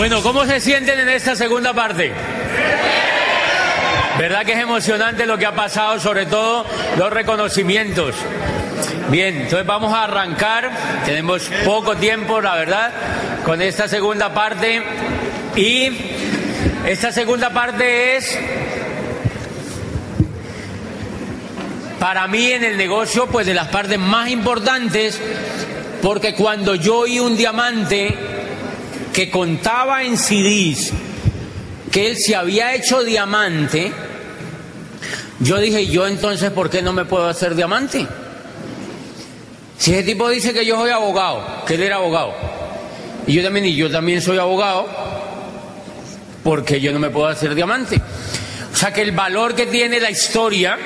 Bueno, ¿cómo se sienten en esta segunda parte? ¿Verdad que es emocionante lo que ha pasado, sobre todo los reconocimientos? Bien, entonces vamos a arrancar, tenemos poco tiempo, la verdad, con esta segunda parte. Y esta segunda parte es, para mí en el negocio, pues de las partes más importantes, porque cuando yo oí un diamante que contaba en CDs que él se había hecho diamante, yo dije, yo entonces, ¿por qué no me puedo hacer diamante? Si ese tipo dice que yo soy abogado, que él era abogado, y yo también soy abogado, porque yo no me puedo hacer diamante. O sea que el valor que tiene la historia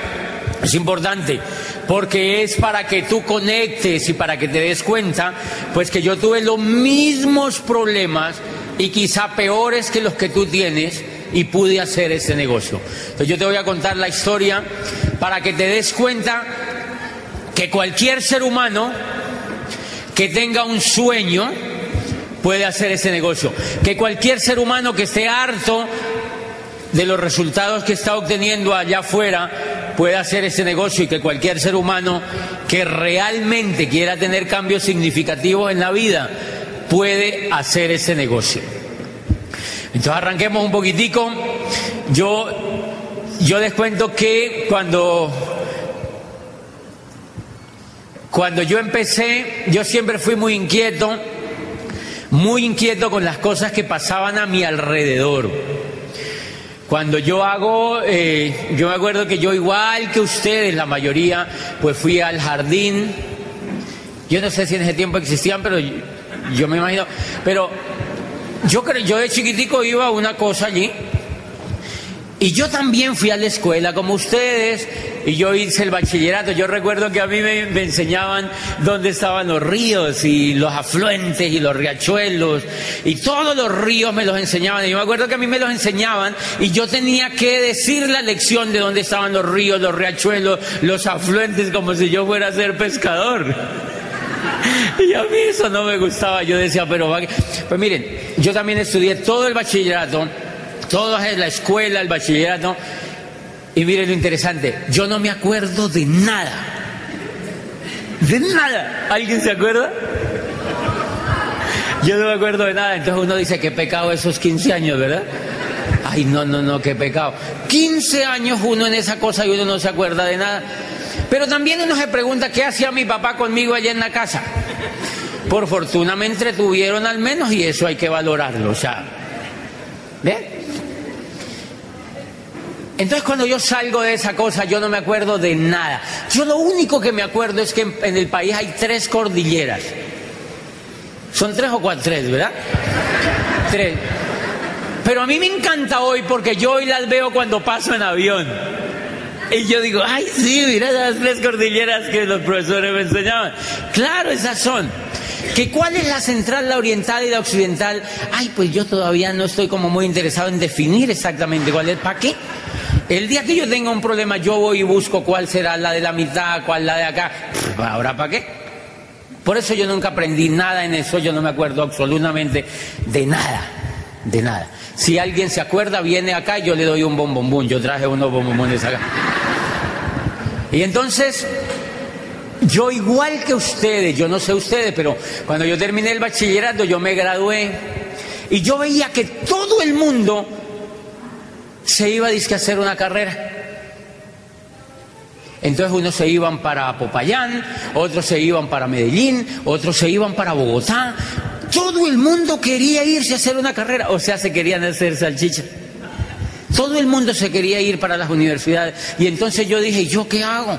es importante, porque es para que tú conectes y para que te des cuenta, pues que yo tuve los mismos problemas y quizá peores que los que tú tienes y pude hacer ese negocio. Entonces yo te voy a contar la historia para que te des cuenta que cualquier ser humano que tenga un sueño puede hacer ese negocio, que cualquier ser humano que esté harto de los resultados que está obteniendo allá afuera puede hacer ese negocio, y que cualquier ser humano que realmente quiera tener cambios significativos en la vida puede hacer ese negocio. Entonces arranquemos un poquitico. Yo les cuento que cuando yo empecé, yo siempre fui muy inquieto con las cosas que pasaban a mi alrededor. Cuando yo me acuerdo que yo, igual que ustedes, la mayoría, pues fui al jardín. Yo no sé si en ese tiempo existían, pero yo me imagino. Pero yo de chiquitico iba a una cosa allí. Y yo también fui a la escuela como ustedes, y yo hice el bachillerato. Yo recuerdo que a mí me enseñaban dónde estaban los ríos y los afluentes y los riachuelos, y todos los ríos me los enseñaban. Y yo me acuerdo que a mí me los enseñaban y yo tenía que decir la lección de dónde estaban los ríos, los riachuelos, los afluentes, como si yo fuera a ser pescador. Y a mí eso no me gustaba. Yo decía, pues miren, yo también estudié todo el bachillerato, toda la escuela, el bachillerato, y miren lo interesante, yo no me acuerdo de nada. De nada. ¿Alguien se acuerda? Yo no me acuerdo de nada. Entonces uno dice, qué pecado esos 15 años, ¿verdad? Ay, no, qué pecado. 15 años uno en esa cosa y uno no se acuerda de nada. Pero también uno se pregunta, ¿qué hacía mi papá conmigo allá en la casa? Por fortuna me entretuvieron al menos, y eso hay que valorarlo. O sea, ¿ven? Entonces cuando yo salgo de esa cosa, yo no me acuerdo de nada. Yo lo único que me acuerdo es que en el país hay 3 cordilleras. Son 3 o 4, 3, ¿verdad? 3. Pero a mí me encanta hoy, porque yo hoy las veo cuando paso en avión. Y yo digo, ay, sí, mira las 3 cordilleras que los profesores me enseñaban. Claro, esas son. ¿Que cuál es la central, la oriental y la occidental? Ay, pues yo todavía no estoy como muy interesado en definir exactamente cuál es. ¿Para qué? El día que yo tenga un problema, yo voy y busco cuál será la de la mitad, cuál la de acá. ¿Ahora para qué? Por eso yo nunca aprendí nada en eso. Yo no me acuerdo absolutamente de nada. De nada. Si alguien se acuerda, viene acá y yo le doy un bombombón. Yo traje unos bombombones acá. Y entonces, yo igual que ustedes, yo no sé ustedes, pero cuando yo terminé el bachillerato, yo me gradué, y yo veía que todo el mundo se iba a hacer una carrera. Entonces unos se iban para Popayán, otros se iban para Medellín, otros se iban para Bogotá. Todo el mundo quería irse a hacer una carrera, o sea, se querían hacer salchicha. Todo el mundo se quería ir para las universidades. Y entonces yo dije, ¿yo qué hago?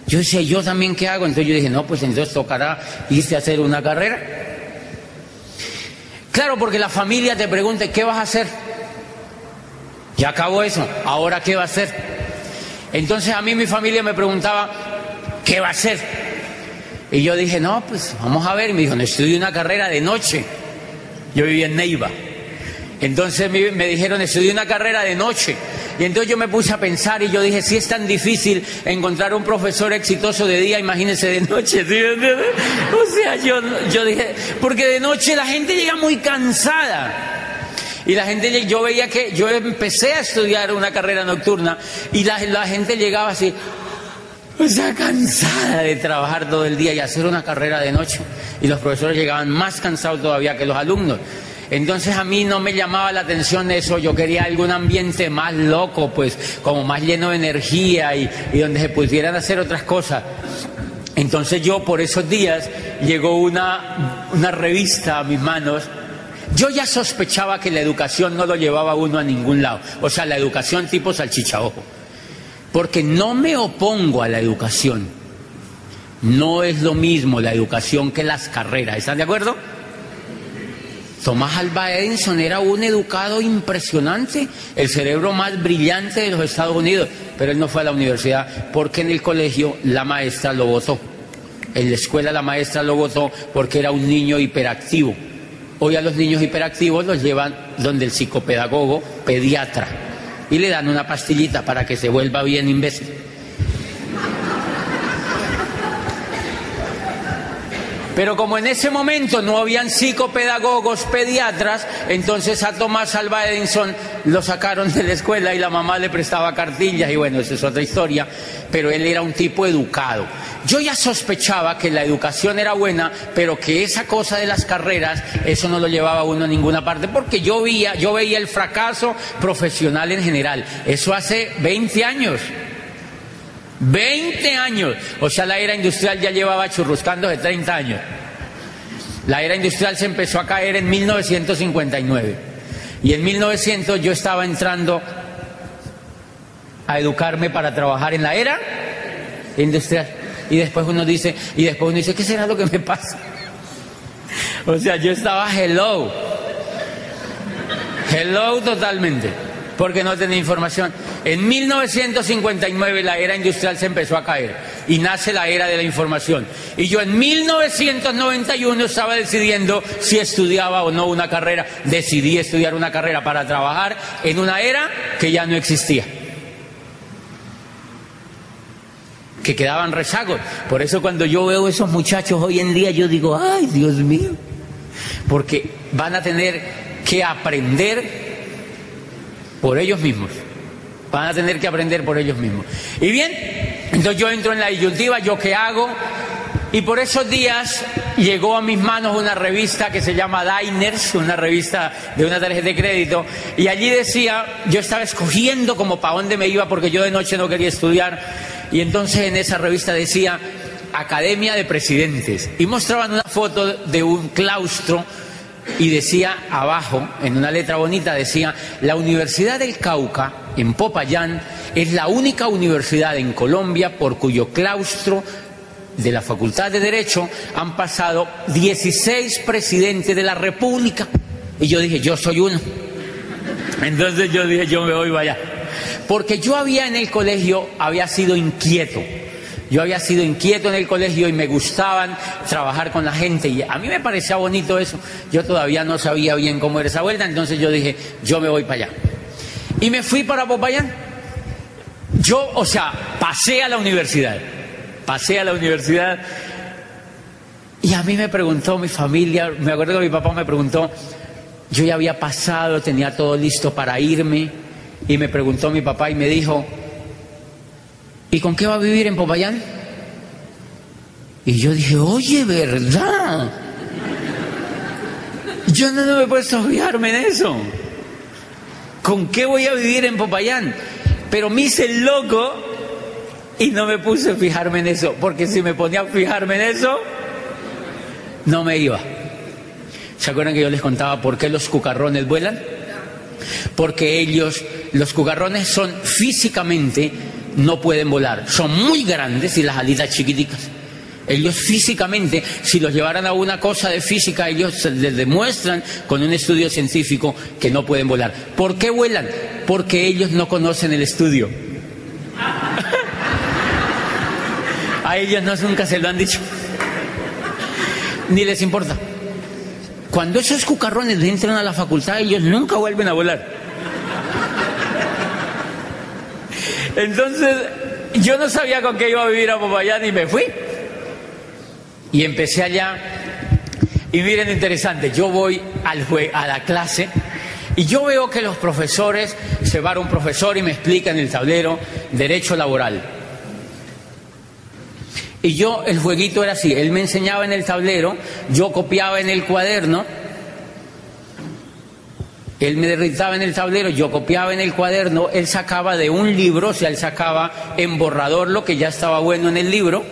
Yo decía, ¿yo también qué hago? Entonces yo dije, no, pues entonces tocará irse a hacer una carrera. Claro, porque la familia te pregunta, ¿qué vas a hacer? Ya acabó eso, ¿ahora qué va a hacer? Entonces a mí mi familia me preguntaba, ¿qué va a hacer? Y yo dije, no, pues vamos a ver. Y me dijo, no, estudio una carrera de noche. Yo vivía en Neiva. Entonces me dijeron, estudié una carrera de noche. Y entonces yo me puse a pensar y yo dije, si es tan difícil encontrar un profesor exitoso de día, imagínense de noche, ¿sí? O sea, yo dije, porque de noche la gente llega muy cansada. Y la gente, yo veía que yo empecé a estudiar una carrera nocturna y la gente llegaba así, o sea, cansada de trabajar todo el día y hacer una carrera de noche. Y los profesores llegaban más cansados todavía que los alumnos. Entonces a mí no me llamaba la atención eso, yo quería algún ambiente más loco, pues como más lleno de energía y donde se pudieran hacer otras cosas. Entonces yo por esos días llegó una revista a mis manos. Yo ya sospechaba que la educación no lo llevaba a uno a ningún lado, o sea, la educación tipo salchichaojo, porque no me opongo a la educación, no es lo mismo la educación que las carreras, ¿están de acuerdo? Thomas Alva Edison era un educado impresionante, el cerebro más brillante de los Estados Unidos, pero él no fue a la universidad porque en el colegio la maestra lo votó. En la escuela la maestra lo votó porque era un niño hiperactivo. Hoy a los niños hiperactivos los llevan donde el psicopedagogo, pediatra, y le dan una pastillita para que se vuelva bien imbécil. Pero como en ese momento no habían psicopedagogos, pediatras, entonces a Thomas Alva Edison lo sacaron de la escuela y la mamá le prestaba cartillas y bueno, esa es otra historia, pero él era un tipo educado. Yo ya sospechaba que la educación era buena, pero que esa cosa de las carreras, eso no lo llevaba a uno a ninguna parte, porque yo veía el fracaso profesional en general. Eso hace 20 años. 20 años, o sea, la era industrial ya llevaba churruscando de 30 años. La era industrial se empezó a caer en 1959 y en 1900 yo estaba entrando a educarme para trabajar en la era industrial y después uno dice, ¿qué será lo que me pasa? O sea, yo estaba hello totalmente, porque no tenía información. En 1959 la era industrial se empezó a caer y nace la era de la información. Y yo en 1991 estaba decidiendo si estudiaba o no una carrera. Decidí estudiar una carrera para trabajar en una era que ya no existía, que quedaban rezagos. Por eso cuando yo veo esos muchachos hoy en día yo digo, ay, Dios mío, porque van a tener que aprender por ellos mismos. Van a tener que aprender por ellos mismos. Y bien, entonces yo entro en la disyuntiva, ¿yo qué hago? Y por esos días llegó a mis manos una revista que se llama Diners, una revista de una tarjeta de crédito, y allí decía, yo estaba escogiendo como para dónde me iba porque yo de noche no quería estudiar, y entonces en esa revista decía Academia de Presidentes, y mostraban una foto de un claustro, y decía abajo, en una letra bonita, decía, la Universidad del Cauca, en Popayán, es la única universidad en Colombia por cuyo claustro de la Facultad de Derecho han pasado 16 presidentes de la República. Y yo dije, yo soy uno. Entonces yo dije, yo me voy para allá. Porque yo en el colegio había sido inquieto. Yo había sido inquieto en el colegio y me gustaban trabajar con la gente y a mí me parecía bonito eso. Yo todavía no sabía bien cómo era esa vuelta, entonces yo dije, yo me voy para allá. Y me fui para Popayán. Yo, o sea, pasé a la universidad y a mí me preguntó mi familia, me acuerdo que mi papá me preguntó, yo ya había pasado, tenía todo listo para irme y me preguntó mi papá y me dijo, ¿y con qué va a vivir en Popayán? Y yo dije, oye, ¿verdad? Yo no me he puesto a fijarme en eso. ¿Con qué voy a vivir en Popayán? Pero me hice el loco y no me puse a fijarme en eso, porque si me ponía a fijarme en eso, no me iba. ¿Se acuerdan que yo les contaba por qué los cucarrones vuelan? Porque ellos, los cucarrones son físicamente, no pueden volar, son muy grandes y las alitas chiquiticas. Ellos físicamente, si los llevaran a una cosa de física, ellos les demuestran con un estudio científico que no pueden volar. ¿Por qué vuelan? Porque ellos no conocen el estudio. A ellos nunca se lo han dicho, ni les importa. Cuando esos cucarrones entran a la facultad, ellos nunca vuelven a volar. Entonces, yo no sabía con qué iba a vivir a Popayán y me fui. Y empecé allá. Y miren, interesante, yo voy a la clase y yo veo que los profesores, se va un profesor y me explica en el tablero derecho laboral. Y yo, el jueguito era así, él me enseñaba en el tablero, yo copiaba en el cuaderno, él me dictaba en el tablero, yo copiaba en el cuaderno, él sacaba de un libro, o sea, él sacaba en borrador lo que ya estaba bueno en el libro,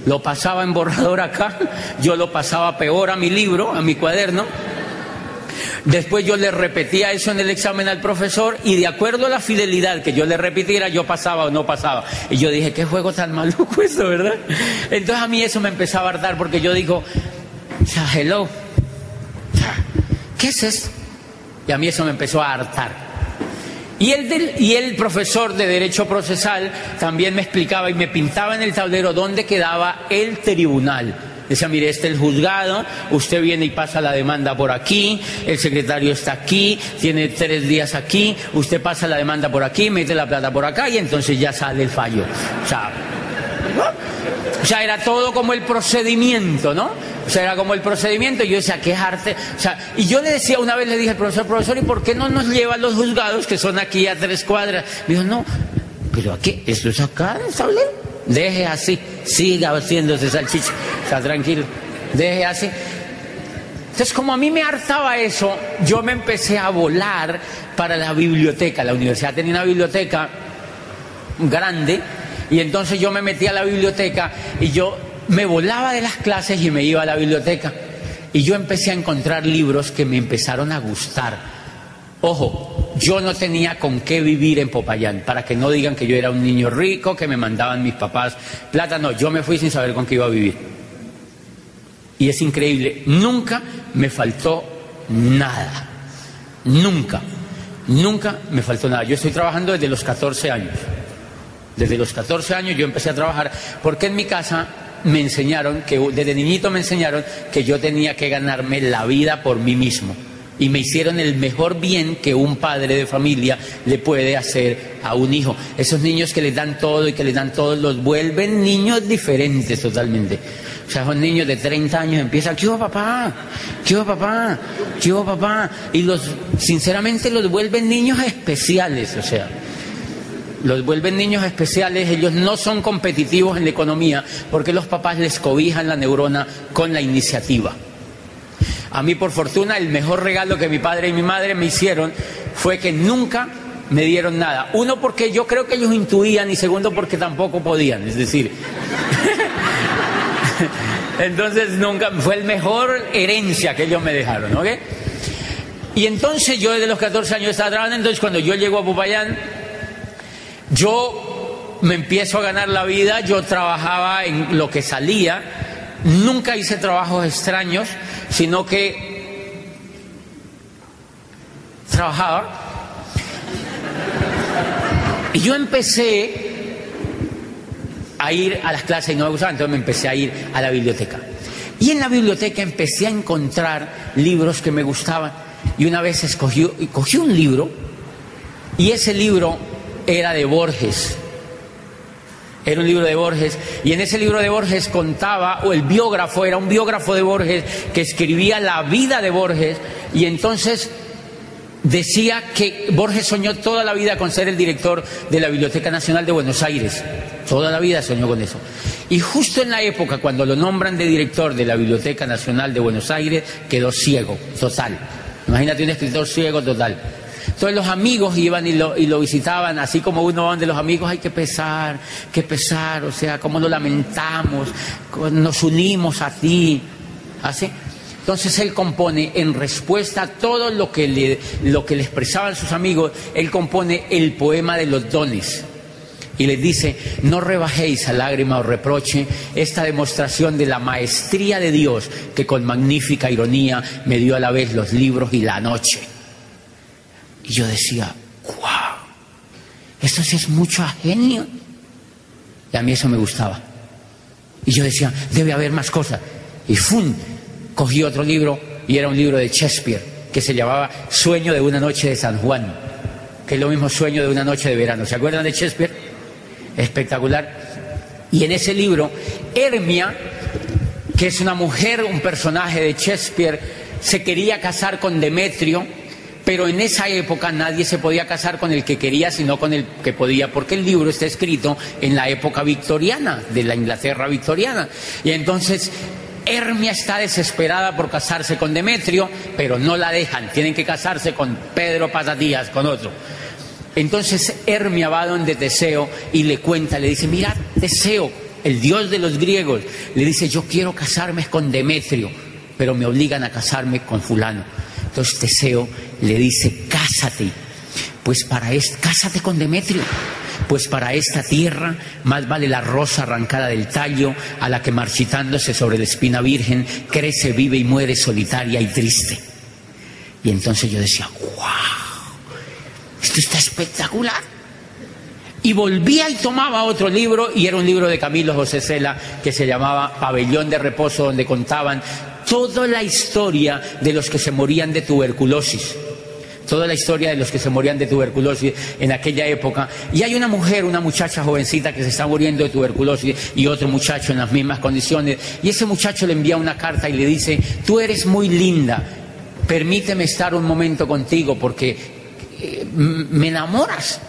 lo pasaba en borrador acá, yo lo pasaba peor a mi libro, a mi cuaderno. Después yo le repetía eso en el examen al profesor y de acuerdo a la fidelidad que yo le repitiera, yo pasaba o no pasaba. Y yo dije, qué juego tan maluco eso, ¿verdad? Entonces a mí eso me empezaba a hartar porque yo digo, hello, ¿qué es esto? Y a mí eso me empezó a hartar. Y el profesor de Derecho Procesal también me explicaba y me pintaba en el tablero dónde quedaba el tribunal. Decía, mire, este es el juzgado, usted viene y pasa la demanda por aquí, el secretario está aquí, tiene 3 días aquí, usted pasa la demanda por aquí, mete la plata por acá y entonces ya sale el fallo. O sea, era todo como el procedimiento, ¿no? O sea, era como el procedimiento, y yo decía, qué arte. O sea, y yo le decía, una vez le dije al profesor, ¿y por qué no nos lleva a los juzgados que son aquí a 3 cuadras? Me dijo, no, pero aquí, esto es acá en el tablero. Deje así, siga haciéndose salchicha, o sea, tranquilo, deje así. Entonces, como a mí me hartaba eso, yo me empecé a volar para la biblioteca. La universidad tenía una biblioteca grande, y entonces yo me metí a la biblioteca y yo me volaba de las clases y me iba a la biblioteca. Y yo empecé a encontrar libros que me empezaron a gustar. Ojo, yo no tenía con qué vivir en Popayán, para que no digan que yo era un niño rico, que me mandaban mis papás plata. No, yo me fui sin saber con qué iba a vivir. Y es increíble, nunca me faltó nada. Nunca me faltó nada. Yo estoy trabajando desde los 14 años. Desde los 14 años yo empecé a trabajar, porque en mi casa me enseñaron, desde niñito me enseñaron que yo tenía que ganarme la vida por mí mismo. Y me hicieron el mejor bien que un padre de familia le puede hacer a un hijo. Esos niños que les dan todo y que les dan todo, los vuelven niños diferentes totalmente. O sea, son niños de 30 años, empiezan, ¿qué hubo papá? ¿Qué hubo papá? ¿Qué hubo papá? Y sinceramente los vuelven niños especiales, o sea. Los vuelven niños especiales, ellos no son competitivos en la economía porque los papás les cobijan la neurona con la iniciativa. A mí, por fortuna, el mejor regalo que mi padre y mi madre me hicieron fue que nunca me dieron nada. Uno, porque yo creo que ellos intuían, y segundo, porque tampoco podían, es decir... Entonces nunca, fue el mejor herencia que ellos me dejaron, ¿ok? Y entonces yo desde los 14 años estaba trabajando, entonces cuando yo llego a Popayán, yo me empiezo a ganar la vida, yo trabajaba en lo que salía, nunca hice trabajos extraños, sino que trabajaba. Y yo empecé a ir a las clases y no me gustaba, entonces me empecé a ir a la biblioteca. Y en la biblioteca empecé a encontrar libros que me gustaban. Y una vez cogí un libro, y ese libro era de Borges. Era un libro de Borges, y en ese libro de Borges contaba, o el biógrafo era un biógrafo de Borges que escribía la vida de Borges, y entonces decía que Borges soñó toda la vida con ser el director de la Biblioteca Nacional de Buenos Aires. Toda la vida soñó con eso. Y justo en la época cuando lo nombran de director de la Biblioteca Nacional de Buenos Aires, quedó ciego, total. Imagínate un escritor ciego total. Entonces los amigos iban y lo visitaban, así como uno va donde los amigos, hay que pesar, o sea, cómo lo lamentamos, nos unimos a ti, así. Entonces él compone, en respuesta a todo lo que le expresaban sus amigos, él compone el poema de los dones. Y les dice, no rebajéis a lágrima o reproche esta demostración de la maestría de Dios, que con magnífica ironía me dio a la vez los libros y la noche. Y yo decía, wow, esto sí es mucho genio. Y a mí eso me gustaba. Y yo decía, debe haber más cosas. Y ¡fum! Cogí otro libro, y era un libro de Shakespeare, que se llamaba Sueño de una noche de San Juan. que es lo mismo Sueño de una noche de verano. ¿Se acuerdan de Shakespeare? Espectacular. Y en ese libro, Hermia, que es una mujer, un personaje de Shakespeare, se quería casar con Demetrio, pero en esa época nadie se podía casar con el que quería, sino con el que podía, porque el libro está escrito en la época victoriana, de la Inglaterra victoriana. Y entonces Hermia está desesperada por casarse con Demetrio, pero no la dejan, tienen que casarse con Pedro Pasadías, con otro. Entonces Hermia va donde Teseo y le cuenta, le dice, mira, Teseo, el dios de los griegos, le dice, yo quiero casarme con Demetrio, pero me obligan a casarme con fulano. Entonces Teseo le dice, cásate, cásate con Demetrio, pues para esta tierra más vale la rosa arrancada del tallo a la que marchitándose sobre la espina virgen crece, vive y muere solitaria y triste. Y entonces yo decía, wow, esto está espectacular. Y volvía y tomaba otro libro, y era un libro de Camilo José Cela que se llamaba Pabellón de Reposo, donde contaban toda la historia de los que se morían de tuberculosis. Toda la historia de los que se morían de tuberculosis en aquella época. Y hay una muchacha jovencita que se está muriendo de tuberculosis y otro muchacho en las mismas condiciones. Y ese muchacho le envía una carta y le dice, tú eres muy linda, permíteme estar un momento contigo porque me enamoras.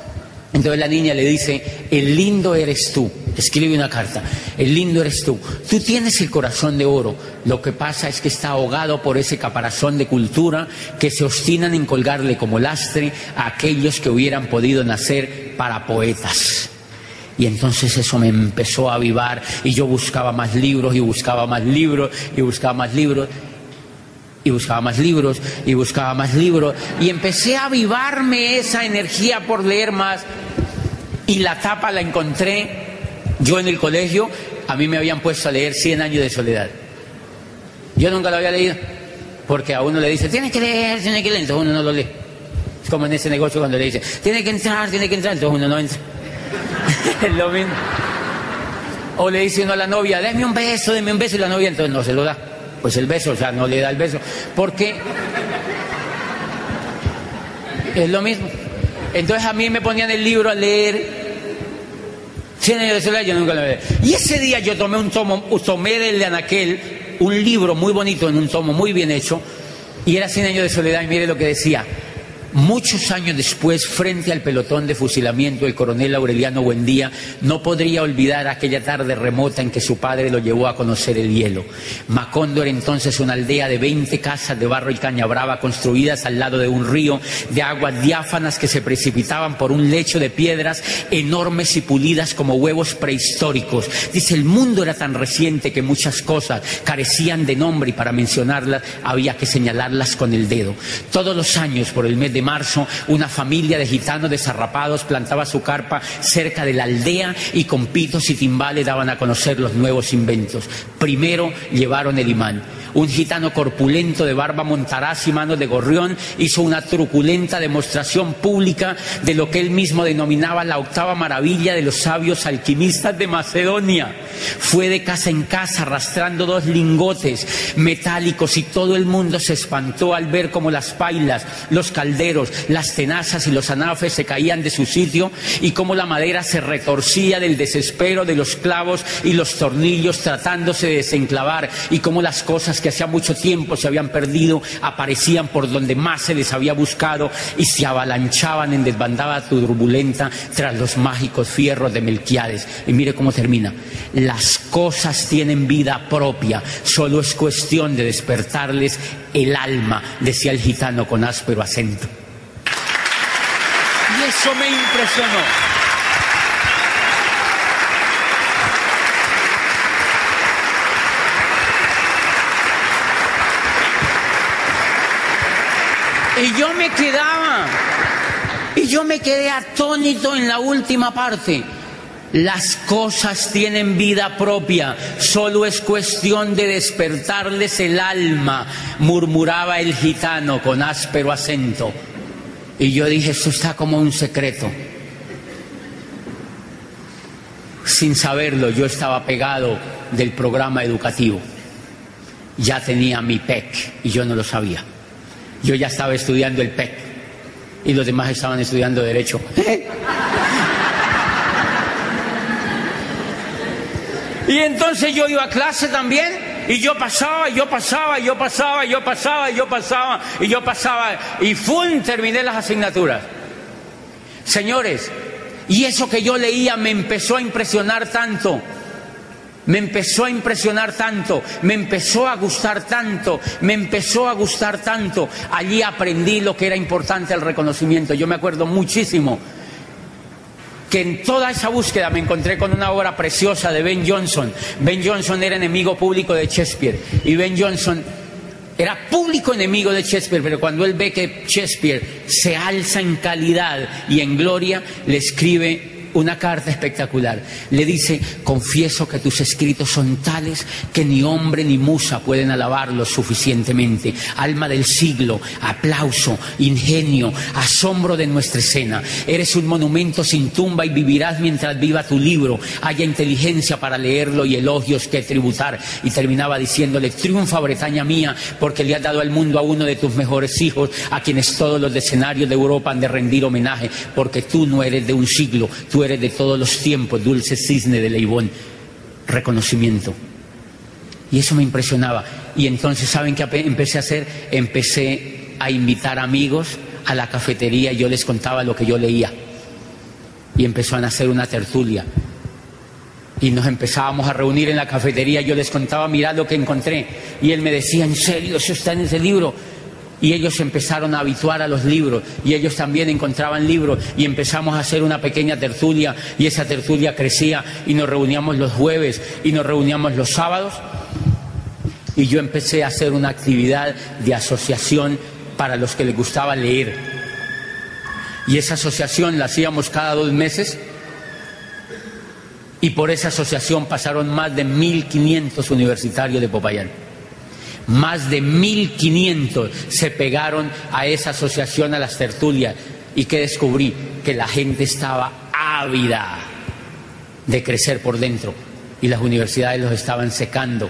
Entonces la niña le dice, el lindo eres tú. Escribe una carta, el lindo eres tú. Tú tienes el corazón de oro. Lo que pasa es que está ahogado por ese caparazón de cultura que se obstinan en colgarle como lastre a aquellos que hubieran podido nacer para poetas. Y entonces eso me empezó a avivar y yo buscaba más libros y buscaba más libros y buscaba más libros. Y buscaba más libros, y buscaba más libros, y empecé a avivarme esa energía por leer más, y la tapa la encontré, yo en el colegio, a mí me habían puesto a leer 100 años de soledad. Yo nunca lo había leído, porque a uno le dice, tienes que leer, entonces uno no lo lee. Es como en ese negocio cuando le dice, tiene que entrar, entonces uno no entra. Es lo mismo. O le dice uno a la novia, deme un beso, y la novia entonces no se lo da. Pues el beso, o sea, no le da el beso, porque es lo mismo. Entonces a mí me ponían el libro a leer 100 años de soledad, yo nunca lo leí. Y ese día yo tomé del anaquel un libro muy bonito, en un tomo muy bien hecho, y era 100 años de soledad, y mire lo que decía. Muchos años después, frente al pelotón de fusilamiento, el coronel Aureliano Buendía no podría olvidar aquella tarde remota en que su padre lo llevó a conocer el hielo. Macondo era entonces una aldea de 20 casas de barro y caña brava construidas al lado de un río de aguas diáfanas que se precipitaban por un lecho de piedras enormes y pulidas como huevos prehistóricos. Dice, el mundo era tan reciente que muchas cosas carecían de nombre y para mencionarlas había que señalarlas con el dedo. Todos los años, por el mes de marzo, una familia de gitanos desarrapados plantaba su carpa cerca de la aldea y con pitos y timbales daban a conocer los nuevos inventos. Primero llevaron el imán. Un gitano corpulento de barba montaraz y manos de gorrión hizo una truculenta demostración pública de lo que él mismo denominaba la octava maravilla de los sabios alquimistas de Macedonia. Fue de casa en casa arrastrando 2 lingotes metálicos y todo el mundo se espantó al ver cómo las pailas, los calderos, las tenazas y los anafes se caían de su sitio y cómo la madera se retorcía del desespero de los clavos y los tornillos tratándose de desenclavar y cómo las cosas que hacía mucho tiempo se habían perdido aparecían por donde más se les había buscado y se avalanchaban en desbandada turbulenta tras los mágicos fierros de Melquiades. Y mire cómo termina. Las cosas tienen vida propia, solo es cuestión de despertarles el alma, decía el gitano con áspero acento. Y eso me impresionó. Y yo me quedé atónito en la última parte. Las cosas tienen vida propia, solo es cuestión de despertarles el alma, murmuraba el gitano con áspero acento. Y yo dije, esto está como un secreto. Sin saberlo, yo estaba pegado del programa educativo. Ya tenía mi PEC y yo no lo sabía. Yo ya estaba estudiando el PEC. y los demás estaban estudiando Derecho. Y entonces yo iba a clase también, y yo pasaba, y ¡fum! Terminé las asignaturas. Señores, y eso que yo leía me empezó a impresionar tanto, me empezó a gustar tanto. Allí aprendí lo que era importante el reconocimiento. Yo me acuerdo muchísimo que en toda esa búsqueda me encontré con una obra preciosa de Ben Jonson. Ben Jonson era enemigo público de Shakespeare, y Ben Jonson era público enemigo de Shakespeare, pero cuando él ve que Shakespeare se alza en calidad y en gloria, le escribe una carta espectacular. Le dice: confieso que tus escritos son tales que ni hombre ni musa pueden alabarlos suficientemente. Alma del siglo, aplauso, ingenio, asombro de nuestra escena. Eres un monumento sin tumba y vivirás mientras viva tu libro. Haya inteligencia para leerlo y elogios que tributar. Y terminaba diciéndole: triunfa, Bretaña mía, porque le has dado al mundo a uno de tus mejores hijos, a quienes todos los escenarios de Europa han de rendir homenaje, porque tú no eres de un siglo, tú eres de todos los tiempos, dulce cisne de Leibón. Reconocimiento. Y eso me impresionaba. Y entonces, ¿saben qué empecé a hacer? Empecé a invitar amigos a la cafetería y yo les contaba lo que yo leía. Y empezó a nacer una tertulia. Y nos empezábamos a reunir en la cafetería. Yo les contaba: mirad lo que encontré. Y él me decía: ¿en serio? ¿Eso está en ese libro? Y ellos empezaron a habituar a los libros, y ellos también encontraban libros, y empezamos a hacer una pequeña tertulia, y esa tertulia crecía, y nos reuníamos los jueves, y nos reuníamos los sábados, y yo empecé a hacer una actividad de asociación para los que les gustaba leer. Y esa asociación la hacíamos cada 2 meses, y por esa asociación pasaron más de 1.500 universitarios de Popayán. Más de 1.500 se pegaron a esa asociación, a las tertulias. ¿Y qué descubrí? Que la gente estaba ávida de crecer por dentro, y las universidades los estaban secando.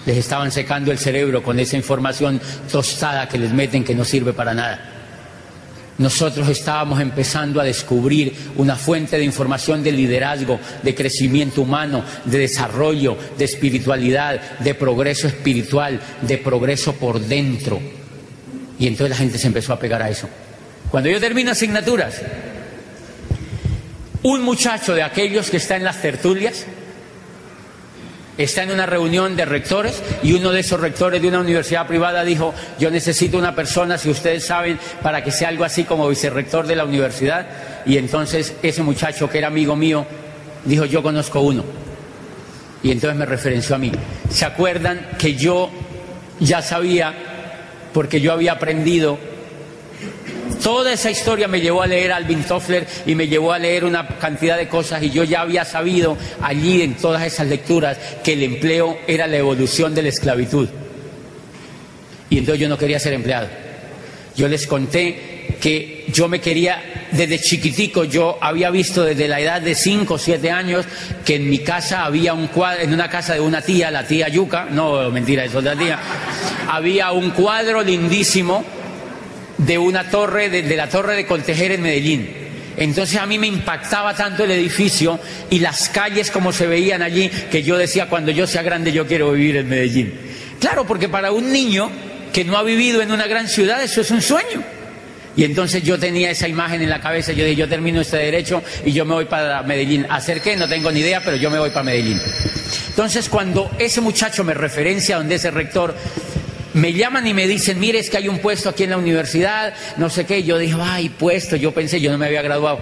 Les estaban secando el cerebro con esa información tostada que les meten, que no sirve para nada. Nosotros estábamos empezando a descubrir una fuente de información de liderazgo, de crecimiento humano, de desarrollo, de espiritualidad, de progreso espiritual, de progreso por dentro. Y entonces la gente se empezó a pegar a eso. Cuando yo termino asignaturas, un muchacho de aquellos que está en las tertulias está en una reunión de rectores, y uno de esos rectores de una universidad privada dijo: yo necesito una persona, si ustedes saben, para que sea algo así como vicerrector de la universidad. Y entonces ese muchacho, que era amigo mío, dijo: yo conozco uno. Y entonces me referenció a mí. ¿Se acuerdan que yo ya sabía, porque yo había aprendido? Toda esa historia me llevó a leer a Alvin Toffler y me llevó a leer una cantidad de cosas, y yo ya había sabido allí en todas esas lecturas que el empleo era la evolución de la esclavitud. Y entonces yo no quería ser empleado. Yo les conté que yo me quería, desde chiquitico, yo había visto desde la edad de 5 o 7 años que en mi casa había un cuadro, en una casa de una tía, la tía Yuca, no, mentira, eso es la tía, había un cuadro lindísimo de una torre, de la Torre de Coltejer en Medellín. Entonces a mí me impactaba tanto el edificio y las calles como se veían allí, que yo decía: cuando yo sea grande yo quiero vivir en Medellín. Claro, porque para un niño que no ha vivido en una gran ciudad eso es un sueño. Y entonces yo tenía esa imagen en la cabeza. Yo dije: yo termino este derecho y yo me voy para Medellín. ¿Hacer qué? No tengo ni idea, pero yo me voy para Medellín. Entonces, cuando ese muchacho me referencia a donde ese rector, me llaman y me dicen: mire, es que hay un puesto aquí en la universidad, no sé qué. Yo dije: ay, puesto. Yo pensé, yo no me había graduado.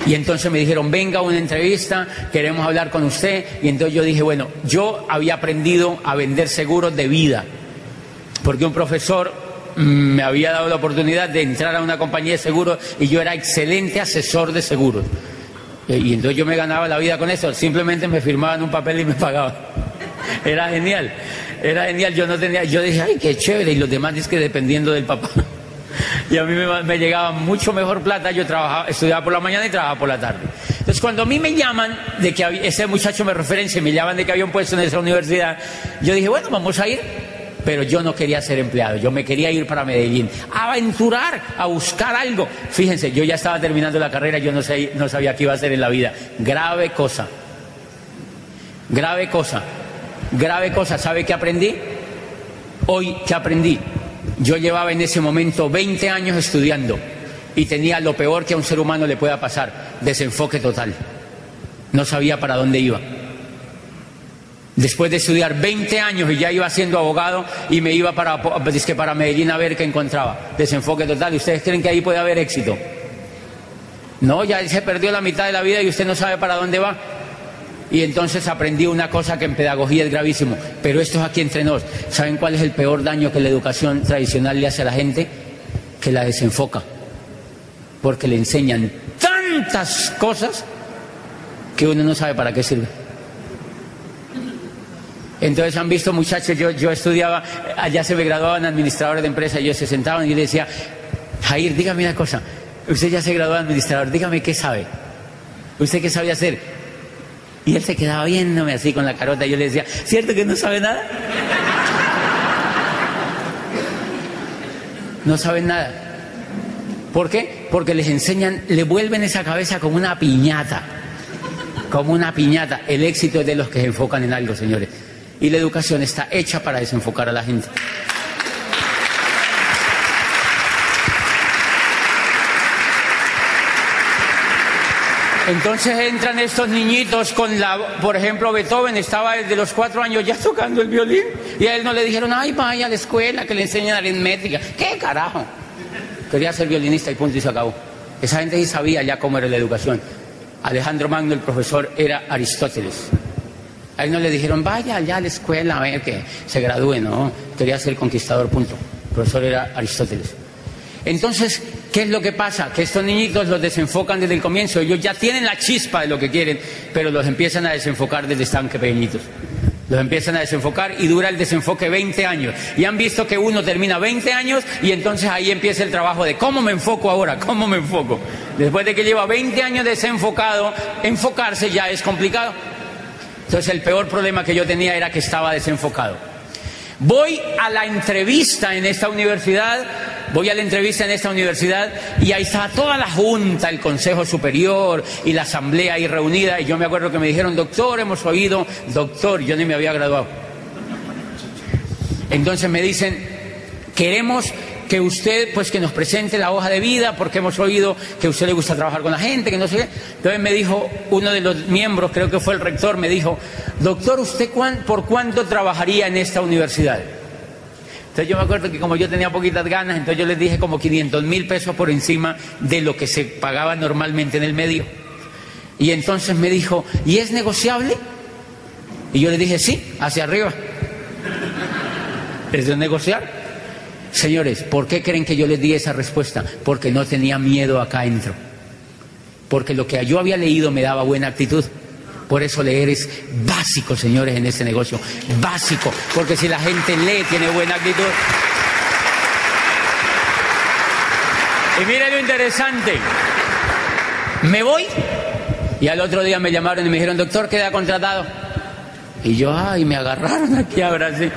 Y entonces me dijeron: venga a una entrevista, queremos hablar con usted. Y entonces yo dije: bueno, yo había aprendido a vender seguros de vida, porque un profesor me había dado la oportunidad de entrar a una compañía de seguros, y yo era excelente asesor de seguros. Y entonces yo me ganaba la vida con eso. Simplemente me firmaban un papel y me pagaban. Era genial. Era genial, yo no tenía, yo dije: ay, qué chévere. Y los demás es que dependiendo del papá. Y a mí me llegaba mucho mejor plata. Yo trabajaba, estudiaba por la mañana y trabajaba por la tarde. Entonces, cuando a mí me llaman de que ese muchacho me referencia, me llaman de que había un puesto en esa universidad, yo dije: bueno, vamos a ir. pero yo no quería ser empleado, yo me quería ir para Medellín, a aventurar, a buscar algo. Fíjense, yo ya estaba terminando la carrera, yo no sabía qué iba a hacer en la vida. Grave cosa, grave cosa, grave cosa. ¿Sabe qué aprendí? Hoy, ¿qué aprendí? Yo llevaba en ese momento 20 años estudiando y tenía lo peor que a un ser humano le pueda pasar: desenfoque total. No sabía para dónde iba. Después de estudiar 20 años y ya iba siendo abogado y me iba para Medellín a ver qué encontraba. Desenfoque total. ¿Y ustedes creen que ahí puede haber éxito? No, ya se perdió la mitad de la vida y usted no sabe para dónde va. Y entonces aprendí una cosa que en pedagogía es gravísimo, pero esto es aquí entre nos. ¿Saben cuál es el peor daño que la educación tradicional le hace a la gente? Que la desenfoca, porque le enseñan tantas cosas que uno no sabe para qué sirve. Entonces han visto, muchachos, yo estudiaba, allá se me graduaban administradores de empresas, ellos se sentaban y yo les decía: Jair, dígame una cosa, usted ya se graduó de administrador, dígame qué sabe, usted qué sabe hacer. Y él se quedaba viéndome así con la carota y yo le decía: ¿cierto que no sabe nada? No saben nada. ¿Por qué? Porque les enseñan, le vuelven esa cabeza como una piñata. Como una piñata. El éxito es de los que se enfocan en algo, señores. Y la educación está hecha para desenfocar a la gente. Entonces entran estos niñitos con por ejemplo, Beethoven estaba desde los 4 años ya tocando el violín y a él no le dijeron: ay, vaya a la escuela que le enseñan aritmética. ¿Qué carajo? Quería ser violinista y punto y se acabó. Esa gente sí sabía ya cómo era la educación. Alejandro Magno, el profesor, era Aristóteles. A él no le dijeron: vaya allá a la escuela a ver que se gradúe. No, quería ser conquistador, punto. El profesor era Aristóteles. Entonces, ¿qué es lo que pasa? Que estos niñitos los desenfocan desde el comienzo. Ellos ya tienen la chispa de lo que quieren, pero los empiezan a desenfocar desde están pequeñitos. Los empiezan a desenfocar y dura el desenfoque 20 años. Y han visto que uno termina 20 años y entonces ahí empieza el trabajo de ¿cómo me enfoco ahora? ¿Cómo me enfoco? Después de que lleva 20 años desenfocado, enfocarse ya es complicado. Entonces el peor problema que yo tenía era que estaba desenfocado. Voy a la entrevista en esta universidad y ahí está toda la junta, el Consejo Superior y la asamblea ahí reunida, y yo me acuerdo que me dijeron: doctor, hemos oído, doctor, yo ni me había graduado. Entonces me dicen: queremos que usted, pues, que nos presente la hoja de vida, porque hemos oído que a usted le gusta trabajar con la gente, que no sé qué. Entonces me dijo uno de los miembros, creo que fue el rector, me dijo: doctor, ¿usted por cuánto trabajaría en esta universidad? Entonces yo me acuerdo que como yo tenía poquitas ganas, entonces yo les dije como 500.000 pesos por encima de lo que se pagaba normalmente en el medio. Y entonces me dijo: ¿y es negociable? Y yo le dije: sí, hacia arriba. ¿Es de negociar? Señores, ¿por qué creen que yo les di esa respuesta? Porque no tenía miedo acá adentro. Porque lo que yo había leído me daba buena actitud. Por eso leer es básico, señores, en este negocio. Básico. Porque si la gente lee, tiene buena actitud. Y mire lo interesante. Me voy y al otro día me llamaron y me dijeron: doctor, queda contratado. Y yo, ay, me agarraron aquí ahora sí.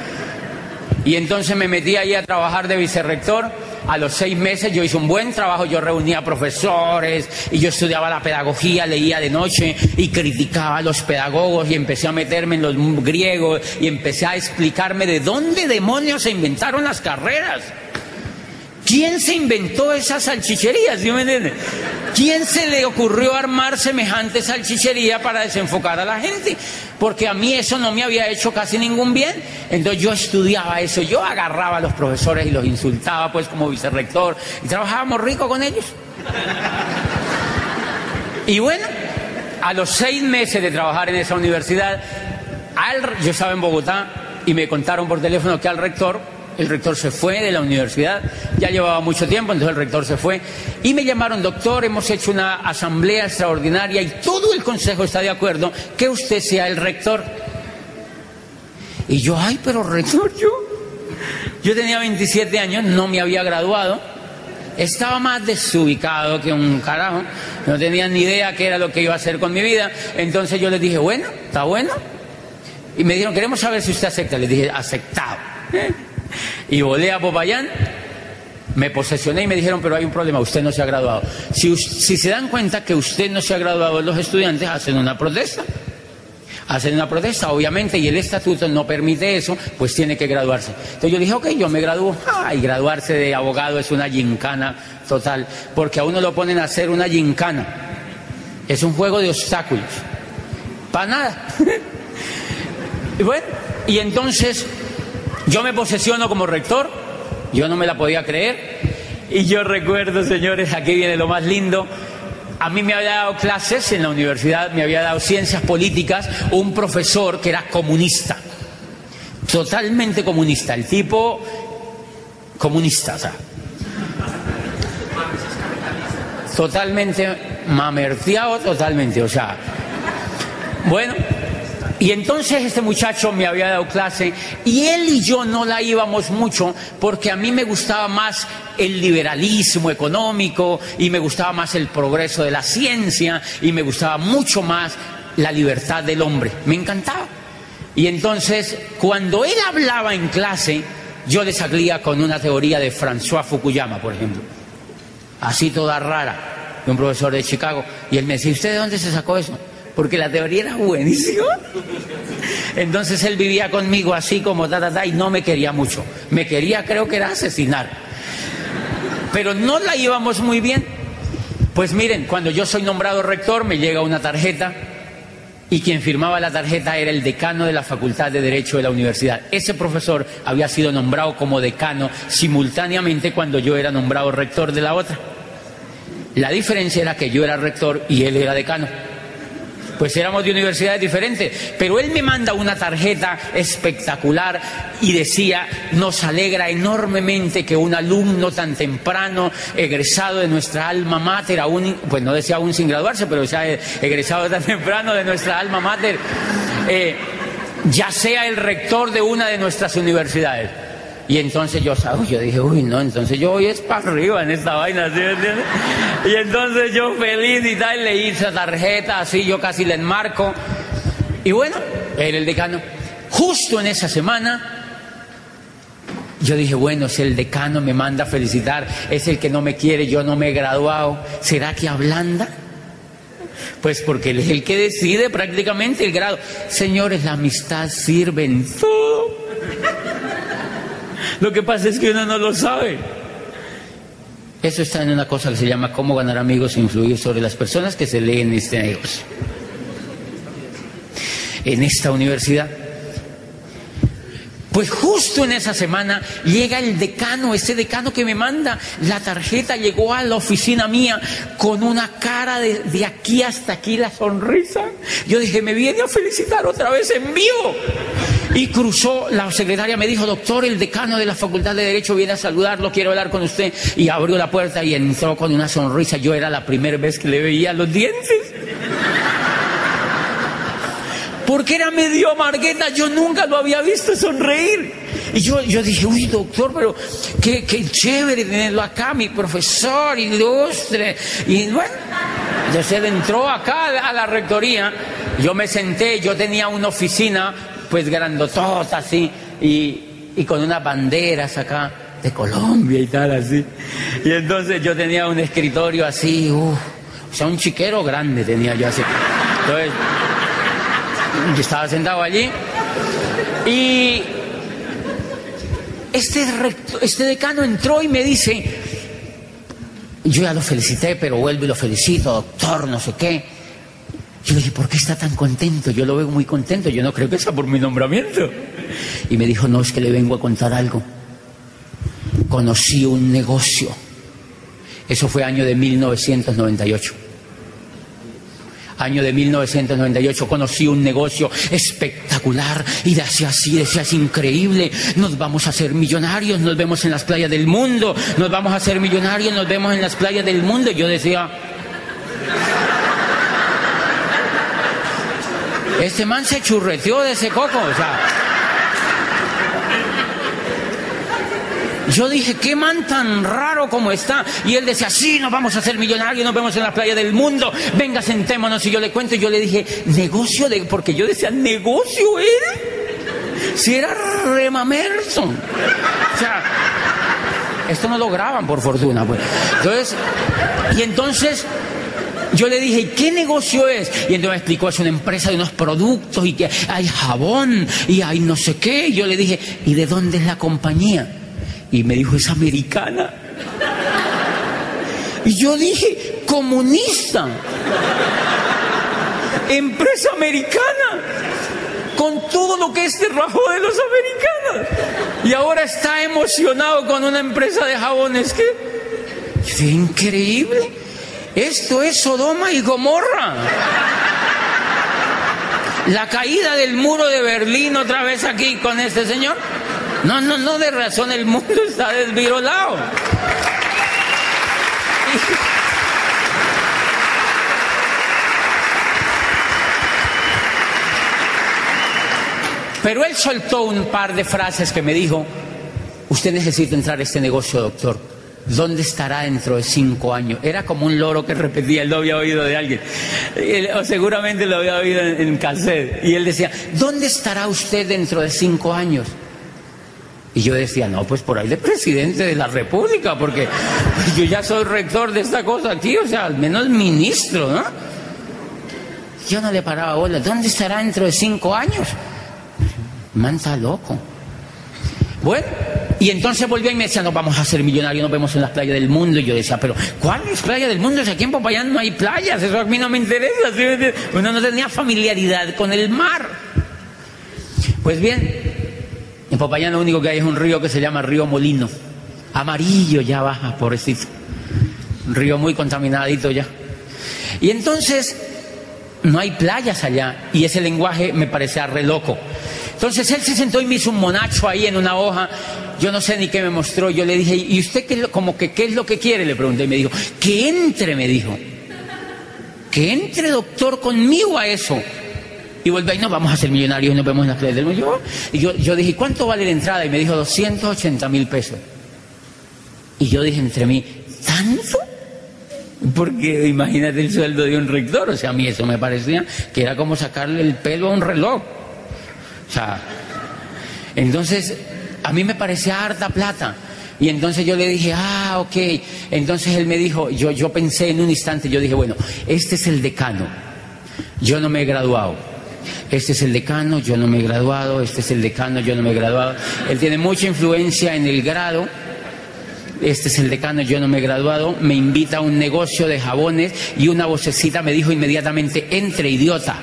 Y entonces me metí ahí a trabajar de vicerrector. A los 6 meses yo hice un buen trabajo, yo reunía profesores y yo estudiaba la pedagogía, leía de noche y criticaba a los pedagogos y empecé a meterme en los griegos y empecé a explicarme de dónde demonios se inventaron las carreras. ¿Quién se inventó esas salchicherías? ¿Sí me entienden? ¿Quién se le ocurrió armar semejante salchichería para desenfocar a la gente? Porque a mí eso no me había hecho casi ningún bien. Entonces yo estudiaba eso, yo agarraba a los profesores y los insultaba pues como vicerrector y trabajábamos rico con ellos. Y bueno, a los 6 meses de trabajar en esa universidad, yo estaba en Bogotá y me contaron por teléfono que el rector se fue de la universidad, ya llevaba mucho tiempo, entonces el rector se fue y me llamaron: doctor, hemos hecho una asamblea extraordinaria y todo el consejo está de acuerdo que usted sea el rector. Y yo, ay, pero rector, yo tenía 27 años, no me había graduado, estaba más desubicado que un carajo, no tenía ni idea qué era lo que iba a hacer con mi vida. Entonces yo les dije: bueno, está bueno. Y me dijeron: queremos saber si usted acepta. Les dije: aceptado. Y volé a Popayán, me posesioné y me dijeron, pero hay un problema, usted no se ha graduado. Si se dan cuenta que usted no se ha graduado, los estudiantes hacen una protesta. Hacen una protesta, obviamente, y el estatuto no permite eso, pues tiene que graduarse. Entonces yo dije, ok, yo me gradúo. Y graduarse de abogado es una gincana total, porque a uno lo ponen a hacer una gincana. Es un juego de obstáculos. Para nada. Y bueno, y entonces yo me posesiono como rector, yo no me la podía creer, y yo recuerdo, señores, aquí viene lo más lindo. A mí me había dado clases en la universidad, me había dado ciencias políticas, un profesor que era comunista, totalmente comunista, el tipo comunista, o sea, totalmente mamerteado, totalmente, o sea, bueno. Y entonces este muchacho me había dado clase y él y yo no la íbamos mucho porque a mí me gustaba más el liberalismo económico y me gustaba más el progreso de la ciencia y me gustaba mucho más la libertad del hombre. Me encantaba. Y entonces cuando él hablaba en clase yo le salía con una teoría de François Fukuyama, por ejemplo. Así toda rara, de un profesor de Chicago. Y él me decía, ¿usted de dónde se sacó eso? Porque la teoría era buenísima. Entonces él vivía conmigo así como y no me quería mucho. Me quería, creo que era asesinar. Pero no la íbamos muy bien. Pues miren, cuando yo soy nombrado rector me llega una tarjeta y quien firmaba la tarjeta era el decano de la Facultad de Derecho de la universidad. Ese profesor había sido nombrado como decano simultáneamente cuando yo era nombrado rector de la otra. La diferencia era que yo era rector y él era decano. Pues éramos de universidades diferentes, pero él me manda una tarjeta espectacular y decía, nos alegra enormemente que un alumno tan temprano, egresado de nuestra alma mater, aún, pues no decía aún sin graduarse, pero ya egresado tan temprano de nuestra alma mater, ya sea el rector de una de nuestras universidades. Y entonces yo dije, uy, no, entonces yo voy es para arriba en esta vaina, ¿sí me entiendes? Y entonces yo feliz y tal, le hice esa tarjeta, así yo casi la enmarco. Y bueno, era el decano. Justo en esa semana, yo dije, bueno, si el decano me manda a felicitar, es el que no me quiere, yo no me he graduado, ¿será que ablanda? Pues porque él es el que decide prácticamente el grado. Señores, la amistad sirve en todo. Lo que pasa es que uno no lo sabe. Eso está en una cosa que se llama Cómo ganar amigos e influir sobre las personas, que se lee en este negocio. En esta universidad. Pues justo en esa semana llega el decano, ese decano que me manda la tarjeta, llegó a la oficina mía con una cara de aquí hasta aquí, la sonrisa. Yo dije, me viene a felicitar otra vez en vivo. Y cruzó, la secretaria me dijo, doctor, el decano de la Facultad de Derecho viene a saludarlo, quiero hablar con usted. Y abrió la puerta y entró con una sonrisa. Yo era la primera vez que le veía los dientes. Porque era medio amargueta, yo nunca lo había visto sonreír. Y yo dije, uy, doctor, pero qué chévere tenerlo acá, mi profesor ilustre. Y bueno, entonces él entró acá a la rectoría, yo me senté, yo tenía una oficina, pues grandotota así, y con unas banderas acá de Colombia y tal así. Y entonces yo tenía un escritorio así, o sea, un chiquero grande tenía yo así. Entonces, yo estaba sentado allí y este decano entró y me dice, yo ya lo felicité, pero vuelvo y lo felicito, doctor, no sé qué. Yo le dije, ¿por qué está tan contento? Yo lo veo muy contento, yo no creo que sea por mi nombramiento. Y me dijo, no, es que le vengo a contar algo. Conocí un negocio. Eso fue año de 1998. Año de 1998, conocí un negocio espectacular y decía así, es increíble, nos vamos a hacer millonarios, nos vemos en las playas del mundo, nos vamos a hacer millonarios, nos vemos en las playas del mundo. Yo decía, este man se churreteó de ese coco, o sea. Yo dije, qué man tan raro como está. Y él decía, sí, nos vamos a hacer millonarios, nos vemos en la playa del mundo, venga, sentémonos. Y yo le cuento, y yo le dije, negocio de... Porque yo decía, ¿negocio él? Si era remamerso. O sea, esto no lo graban por fortuna, pues. Entonces yo le dije, ¿y qué negocio es? Y entonces me explicó, es una empresa de unos productos y que hay jabón y hay no sé qué. Y yo le dije, ¿y de dónde es la compañía? Y me dijo, es americana. Y yo dije, comunista. Empresa americana. Con todo lo que este rajó de los americanos. Y ahora está emocionado con una empresa de jabones. ¿Qué? Es increíble. Esto es Sodoma y Gomorra. La caída del muro de Berlín otra vez aquí con este señor. No, de razón el mundo está desvirolado. Pero él soltó un par de frases que me dijo, usted necesita entrar a este negocio, doctor. ¿Dónde estará dentro de 5 años? Era como un loro que repetía, él lo había oído de alguien. O seguramente lo había oído en cassette. Y él decía, ¿dónde estará usted dentro de 5 años? Y yo decía, no, pues por ahí de presidente de la República, porque yo ya soy rector de esta cosa aquí, o sea, al menos ministro, ¿no? Yo no le paraba bola. ¿Dónde estará dentro de 5 años? Man, está loco. Bueno, y entonces volvió y me decía, nos vamos a hacer millonarios, nos vemos en las playas del mundo. Y yo decía, pero ¿cuáles playas del mundo? Si aquí en Popayán no hay playas, eso a mí no me interesa. ¿Sí? Uno no tenía familiaridad con el mar. Pues bien, en Popayán lo único que hay es un río que se llama Río Molino. Amarillo ya baja, pobrecito. Un río muy contaminadito ya. Y entonces, no hay playas allá. Y ese lenguaje me parecía re loco. Entonces él se sentó y me hizo un monacho ahí en una hoja. Yo no sé ni qué me mostró. Yo le dije, ¿y usted qué es lo que quiere? Le pregunté y me dijo, que entre, me dijo. Que entre, doctor, conmigo a eso. Y volvió y nos vamos a hacer millonarios y nos vemos en las playas del mundo. Y yo dije, ¿cuánto vale la entrada? Y me dijo, 280.000 pesos. Y yo dije entre mí, ¿tanto? Porque imagínate el sueldo de un rector. O sea, a mí eso me parecía que era como sacarle el pelo a un reloj. O sea, entonces a mí me parecía harta plata. Y entonces yo le dije, ok. Entonces él me dijo, yo pensé en un instante, yo dije, bueno, este es el decano, yo no me he graduado. Este es el decano, yo no me he graduado. Este es el decano, yo no me he graduado. Él tiene mucha influencia en el grado. Este es el decano, yo no me he graduado. Me invita a un negocio de jabones y una vocecita me dijo inmediatamente, entre, idiota.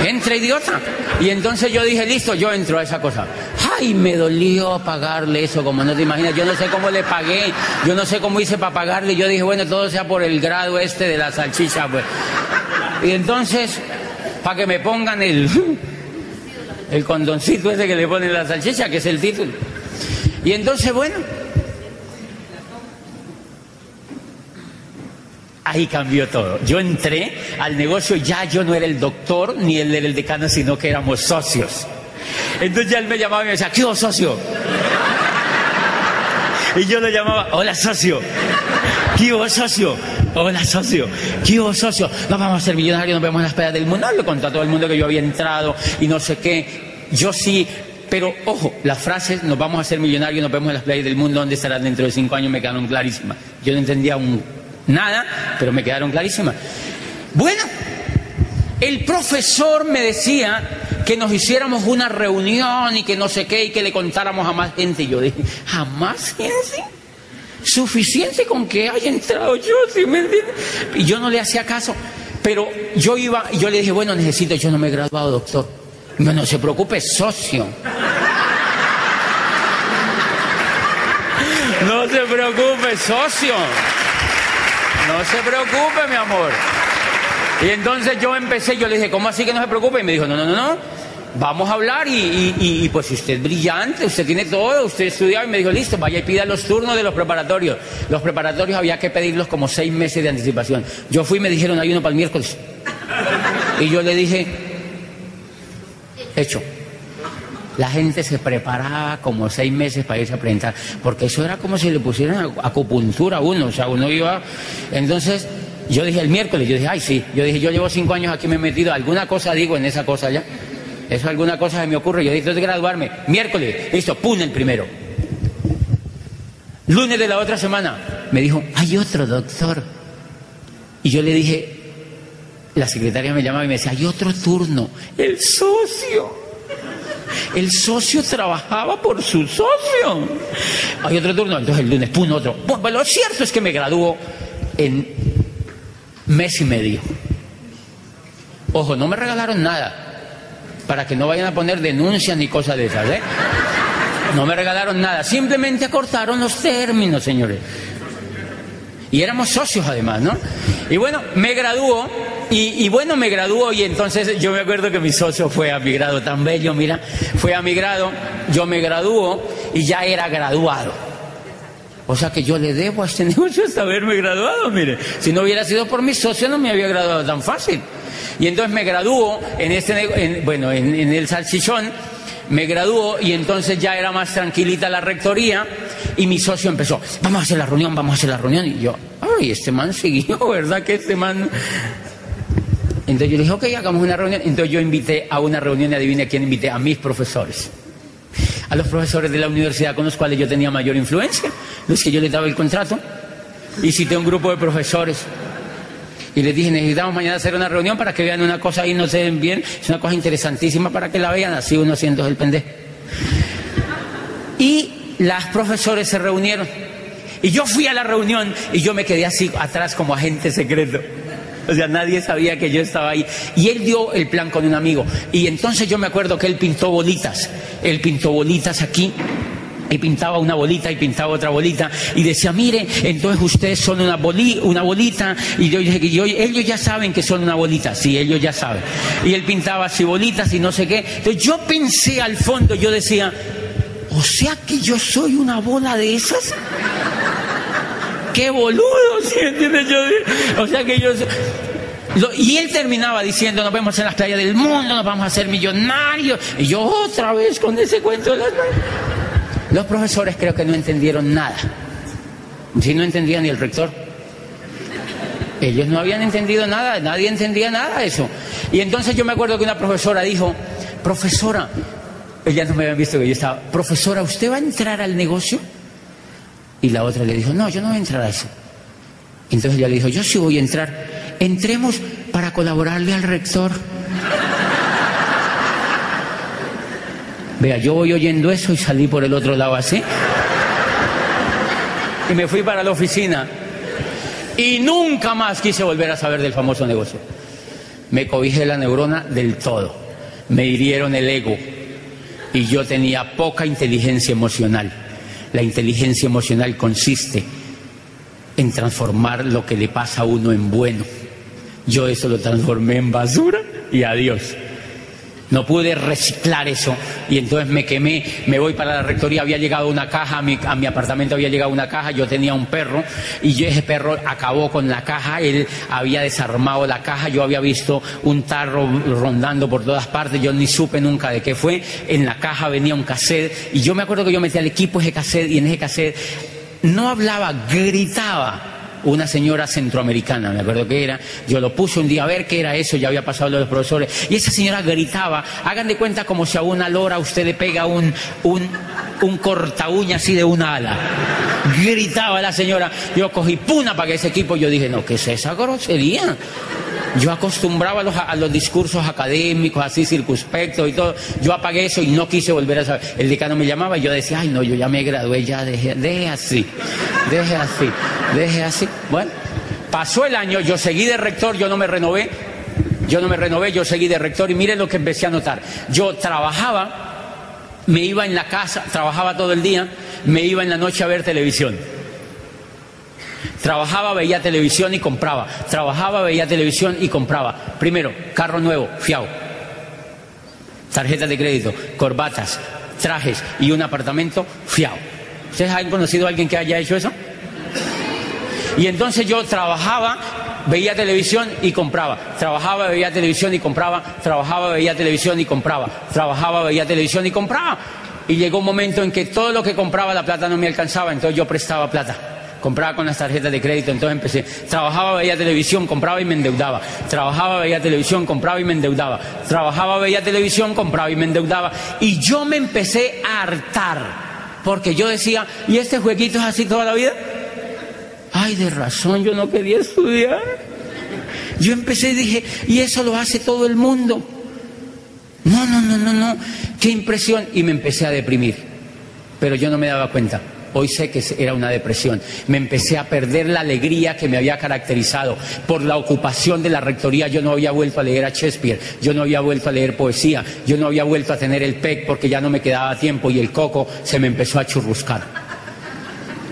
Entre, idiota. Y entonces yo dije, listo, yo entro a esa cosa. Ay, me dolió pagarle eso, como no te imaginas. Yo no sé cómo le pagué, yo no sé cómo hice para pagarle. Yo dije, bueno, todo sea por el grado este de la salchicha, pues. Y entonces, para que me pongan el condoncito ese que le ponen la salchicha, que es el título. Y entonces, bueno, ahí cambió todo. Yo entré al negocio, ya yo no era el doctor ni el del decano, sino que éramos socios. Entonces ya él me llamaba y me decía, ¿qué hubo, socio? Y yo le llamaba, hola, socio. ¿Qué hubo, socio? Hola, socio. ¿Qué hubo, socio? Nos vamos a hacer millonarios, nos vemos en las playas del mundo. Le conté a todo el mundo que yo había entrado y no sé qué. Yo sí, pero ojo, las frases, nos vamos a hacer millonarios, nos vemos en las playas del mundo, ¿dónde estarán dentro de 5 años? Me quedaron clarísimas. Yo no entendía nada, pero me quedaron clarísimas. Bueno, el profesor me decía que nos hiciéramos una reunión y que no sé qué, y que le contáramos a más gente. Y yo dije, ¿a más gente? Suficiente con que haya entrado yo, ¿sí me entiendes? Y yo no le hacía caso. Pero yo le dije, bueno, yo no me he graduado, doctor. No se preocupe, socio. No se preocupe, socio. No se preocupe, mi amor. Y entonces yo le dije, ¿cómo así que no se preocupe? Y me dijo, no, vamos a hablar y pues usted es brillante, usted tiene todo, usted estudiaba. Y me dijo, listo, vaya y pida los turnos de los preparatorios. Los preparatorios había que pedirlos como 6 meses de anticipación. Yo fui y me dijeron, hay uno para el miércoles. Y yo le dije, hecho. La gente se preparaba como 6 meses para irse a presentar, porque eso era como si le pusieran acupuntura a uno, o sea, uno iba. Entonces Yo dije el miércoles, yo dije, ay sí, yo dije, yo llevo 5 años aquí, me he metido, alguna cosa digo en esa cosa ya. Eso alguna cosa se me ocurre, yo dije, tengo que graduarme. Miércoles, listo, pum, el primero. Lunes de la otra semana, me dijo, hay otro doctor. Y yo le dije, la secretaria me llamaba y me decía, hay otro turno. El socio trabajaba por su socio. Hay otro turno, entonces el lunes, pum, otro. Bueno, lo cierto es que me graduó en mes y medio. Ojo, no me regalaron nada, para que no vayan a poner denuncias ni cosas de esas, ¿eh? No me regalaron nada, simplemente acortaron los términos, señores. Y éramos socios además, ¿no? Y bueno, me graduó, me graduó y entonces yo me acuerdo que mi socio fue a mi grado, tan bello, mira, fue a mi grado, yo me graduó y ya era graduado. O sea que yo le debo a este negocio hasta haberme graduado, mire. Si no hubiera sido por mi socio no me había graduado tan fácil. Y entonces me graduó en el salchichón, me graduó y entonces ya era más tranquilita la rectoría y mi socio empezó, vamos a hacer la reunión. Y yo, ay, este man siguió, ¿verdad que este man? Entonces yo le dije, ok, hagamos una reunión. Entonces yo invité a una reunión y adivine a quién invité, a mis profesores. A los profesores de la universidad con los cuales yo tenía mayor influencia, los que yo les daba el contrato. Y cité un grupo de profesores. Y les dije, necesitamos mañana hacer una reunión para que vean una cosa ahí, no se ven bien. Es una cosa interesantísima para que la vean, así uno haciendo el pendejo. Y las profesores se reunieron. Y yo fui a la reunión y yo me quedé así atrás como agente secreto. O sea, nadie sabía que yo estaba ahí. Y él dio el plan con un amigo. Y entonces yo me acuerdo que él pintó bolitas. Él pintó bolitas aquí. Y pintaba una bolita y pintaba otra bolita. Y decía, mire, entonces ustedes son una bolita. Y yo dije, ellos ya saben que son una bolita. Sí, ellos ya saben. Y él pintaba así bolitas y no sé qué. Entonces yo pensé al fondo, yo decía, o sea que yo soy una bola de esas. ¡Qué boludo! ¿Sí entiendes? O sea que yo... Y él terminaba diciendo, nos vemos en las playas del mundo, nos vamos a hacer millonarios. Y yo otra vez con ese cuento de las... Los profesores creo que no entendieron nada. Si no entendía ni el rector. Ellos no habían entendido nada, nadie entendía nada de eso. Y entonces yo me acuerdo que una profesora dijo, profesora, ella no me había visto que yo estaba, profesora, ¿usted va a entrar al negocio? Y la otra le dijo, no, yo no voy a entrar a eso. Entonces ella le dijo, yo sí voy a entrar. Entremos para colaborarle al rector. Vea, yo voy oyendo eso y salí por el otro lado así. Y me fui para la oficina. Y nunca más quise volver a saber del famoso negocio. Me cobijé la neurona del todo. Me hirieron el ego. Y yo tenía poca inteligencia emocional. La inteligencia emocional consiste en transformar lo que le pasa a uno en bueno. Yo eso lo transformé en basura y adiós. No pude reciclar eso y entonces me quemé, me voy para la rectoría, había llegado una caja, a mi apartamento había llegado una caja, yo tenía un perro y ese perro acabó con la caja, él había desarmado la caja, yo había visto un tarro rondando por todas partes, yo ni supe nunca de qué fue, en la caja venía un cassette y yo me acuerdo que yo metí al equipo ese cassette y en ese cassette no hablaba, gritaba. Una señora centroamericana, me acuerdo que era, yo lo puse un día a ver qué era eso, ya había pasado lo de los profesores, y esa señora gritaba, hagan de cuenta como si a una lora usted le pega un corta uña así de una ala, gritaba la señora, yo cogí puna para que ese equipo, yo dije, no, ¿qué es esa grosería? Yo acostumbraba a los discursos académicos, así circunspectos y todo. Yo apagué eso y no quise volver a saber. El decano me llamaba y yo decía, ay no, yo ya me gradué, ya deje así. Bueno, pasó el año, yo seguí de rector, yo no me renové, yo seguí de rector y mire lo que empecé a notar. Yo trabajaba, me iba en la casa, trabajaba todo el día, me iba en la noche a ver televisión. Trabajaba, veía televisión y compraba. Trabajaba, veía televisión y compraba. Primero, carro nuevo, fiao. Tarjetas de crédito, corbatas, trajes y un apartamento, fiao. ¿Ustedes han conocido a alguien que haya hecho eso? Y entonces yo trabajaba, veía televisión y compraba. Trabajaba, veía televisión y compraba. Trabajaba, veía televisión y compraba. Trabajaba, veía televisión y compraba. Y llegó un momento en que todo lo que compraba la plata no me alcanzaba, entonces yo prestaba plata. compraba con las tarjetas de crédito, entonces empecé. Trabajaba, veía televisión, compraba y me endeudaba. Trabajaba, veía televisión, compraba y me endeudaba. Trabajaba, veía televisión, compraba y me endeudaba. Y yo me empecé a hartar, porque yo decía, ¿y este jueguito es así toda la vida? Ay, de razón, yo no quería estudiar. Yo empecé y dije, y eso lo hace todo el mundo. No, qué impresión. Y me empecé a deprimir, pero yo no me daba cuenta. Hoy sé que era una depresión. Me empecé a perder la alegría que me había caracterizado por la ocupación de la rectoría. Yo no había vuelto a leer a Shakespeare, yo no había vuelto a leer poesía, yo no había vuelto a tener el PEC porque ya no me quedaba tiempo y el coco se me empezó a churruscar.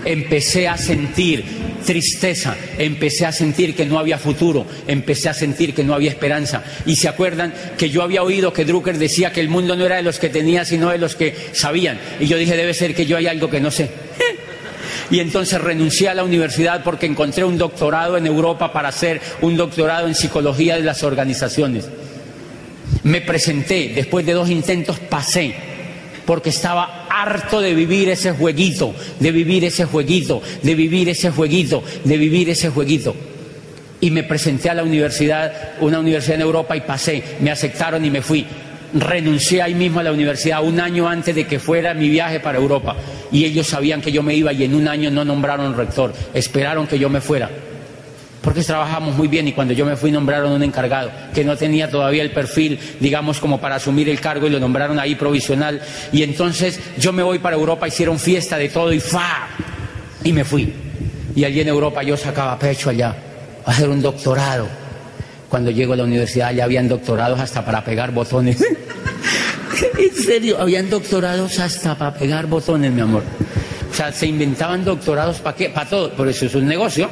Empecé a sentir tristeza, empecé a sentir que no había futuro, empecé a sentir que no había esperanza. Y se acuerdan que yo había oído que Drucker decía que el mundo no era de los que tenía, sino de los que sabían. Y yo dije, debe ser que yo hay algo que no sé. Y entonces renuncié a la universidad porque encontré un doctorado en Europa para hacer un doctorado en psicología de las organizaciones. Me presenté, después de 2 intentos pasé, porque estaba harto de vivir ese jueguito, de vivir ese jueguito, de vivir ese jueguito, de vivir ese jueguito. Y me presenté a la universidad, una universidad en Europa, y pasé, me aceptaron y me fui. Renuncié ahí mismo a la universidad 1 año antes de que fuera mi viaje para Europa. Y ellos sabían que yo me iba y en 1 año no nombraron rector, esperaron que yo me fuera. Porque trabajamos muy bien y cuando yo me fui nombraron un encargado que no tenía todavía el perfil, digamos, como para asumir el cargo y lo nombraron ahí provisional. Y entonces yo me voy para Europa, hicieron fiesta de todo y ¡fa! Y me fui. Y allí en Europa yo sacaba pecho allá a hacer un doctorado. Cuando llego a la universidad ya habían doctorados hasta para pegar botones. En serio, habían doctorados hasta para pegar botones, mi amor. O sea, se inventaban doctorados ¿para qué? Para todo. Por eso es un negocio.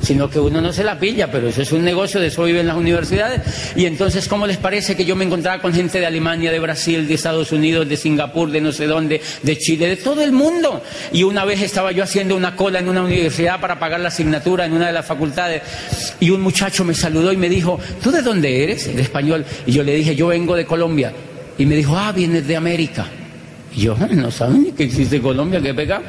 Sino que uno no se la pilla, pero eso es un negocio, de eso viven las universidades. Y entonces, ¿cómo les parece que yo me encontraba con gente de Alemania, de Brasil, de Estados Unidos, de Singapur, de no sé dónde, de Chile, de todo el mundo? Y una vez estaba yo haciendo una cola en una universidad para pagar la asignatura en una de las facultades, y un muchacho me saludó y me dijo, ¿tú de dónde eres? De español. Y yo le dije, yo vengo de Colombia. Y me dijo, ah, vienes de América. Y yo, no saben ni que existe Colombia, qué pecado.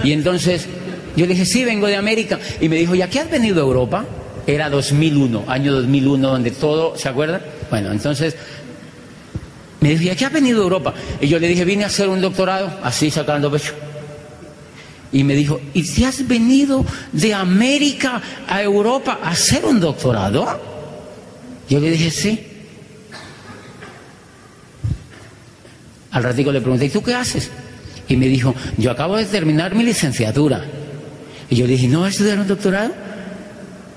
Y entonces yo le dije, sí, vengo de América. Y me dijo, ¿y a qué has venido a Europa? Era 2001, año 2001, donde todo, ¿se acuerdan? Bueno, entonces me dijo, ¿y a qué has venido a Europa? Y yo le dije, vine a hacer un doctorado, así sacando pecho. Y me dijo, ¿y te has venido de América a Europa a hacer un doctorado? Yo le dije, sí. Al ratico le pregunté, ¿y tú qué haces? Y me dijo, yo acabo de terminar mi licenciatura. Y yo le dije, ¿no vas a estudiar un doctorado?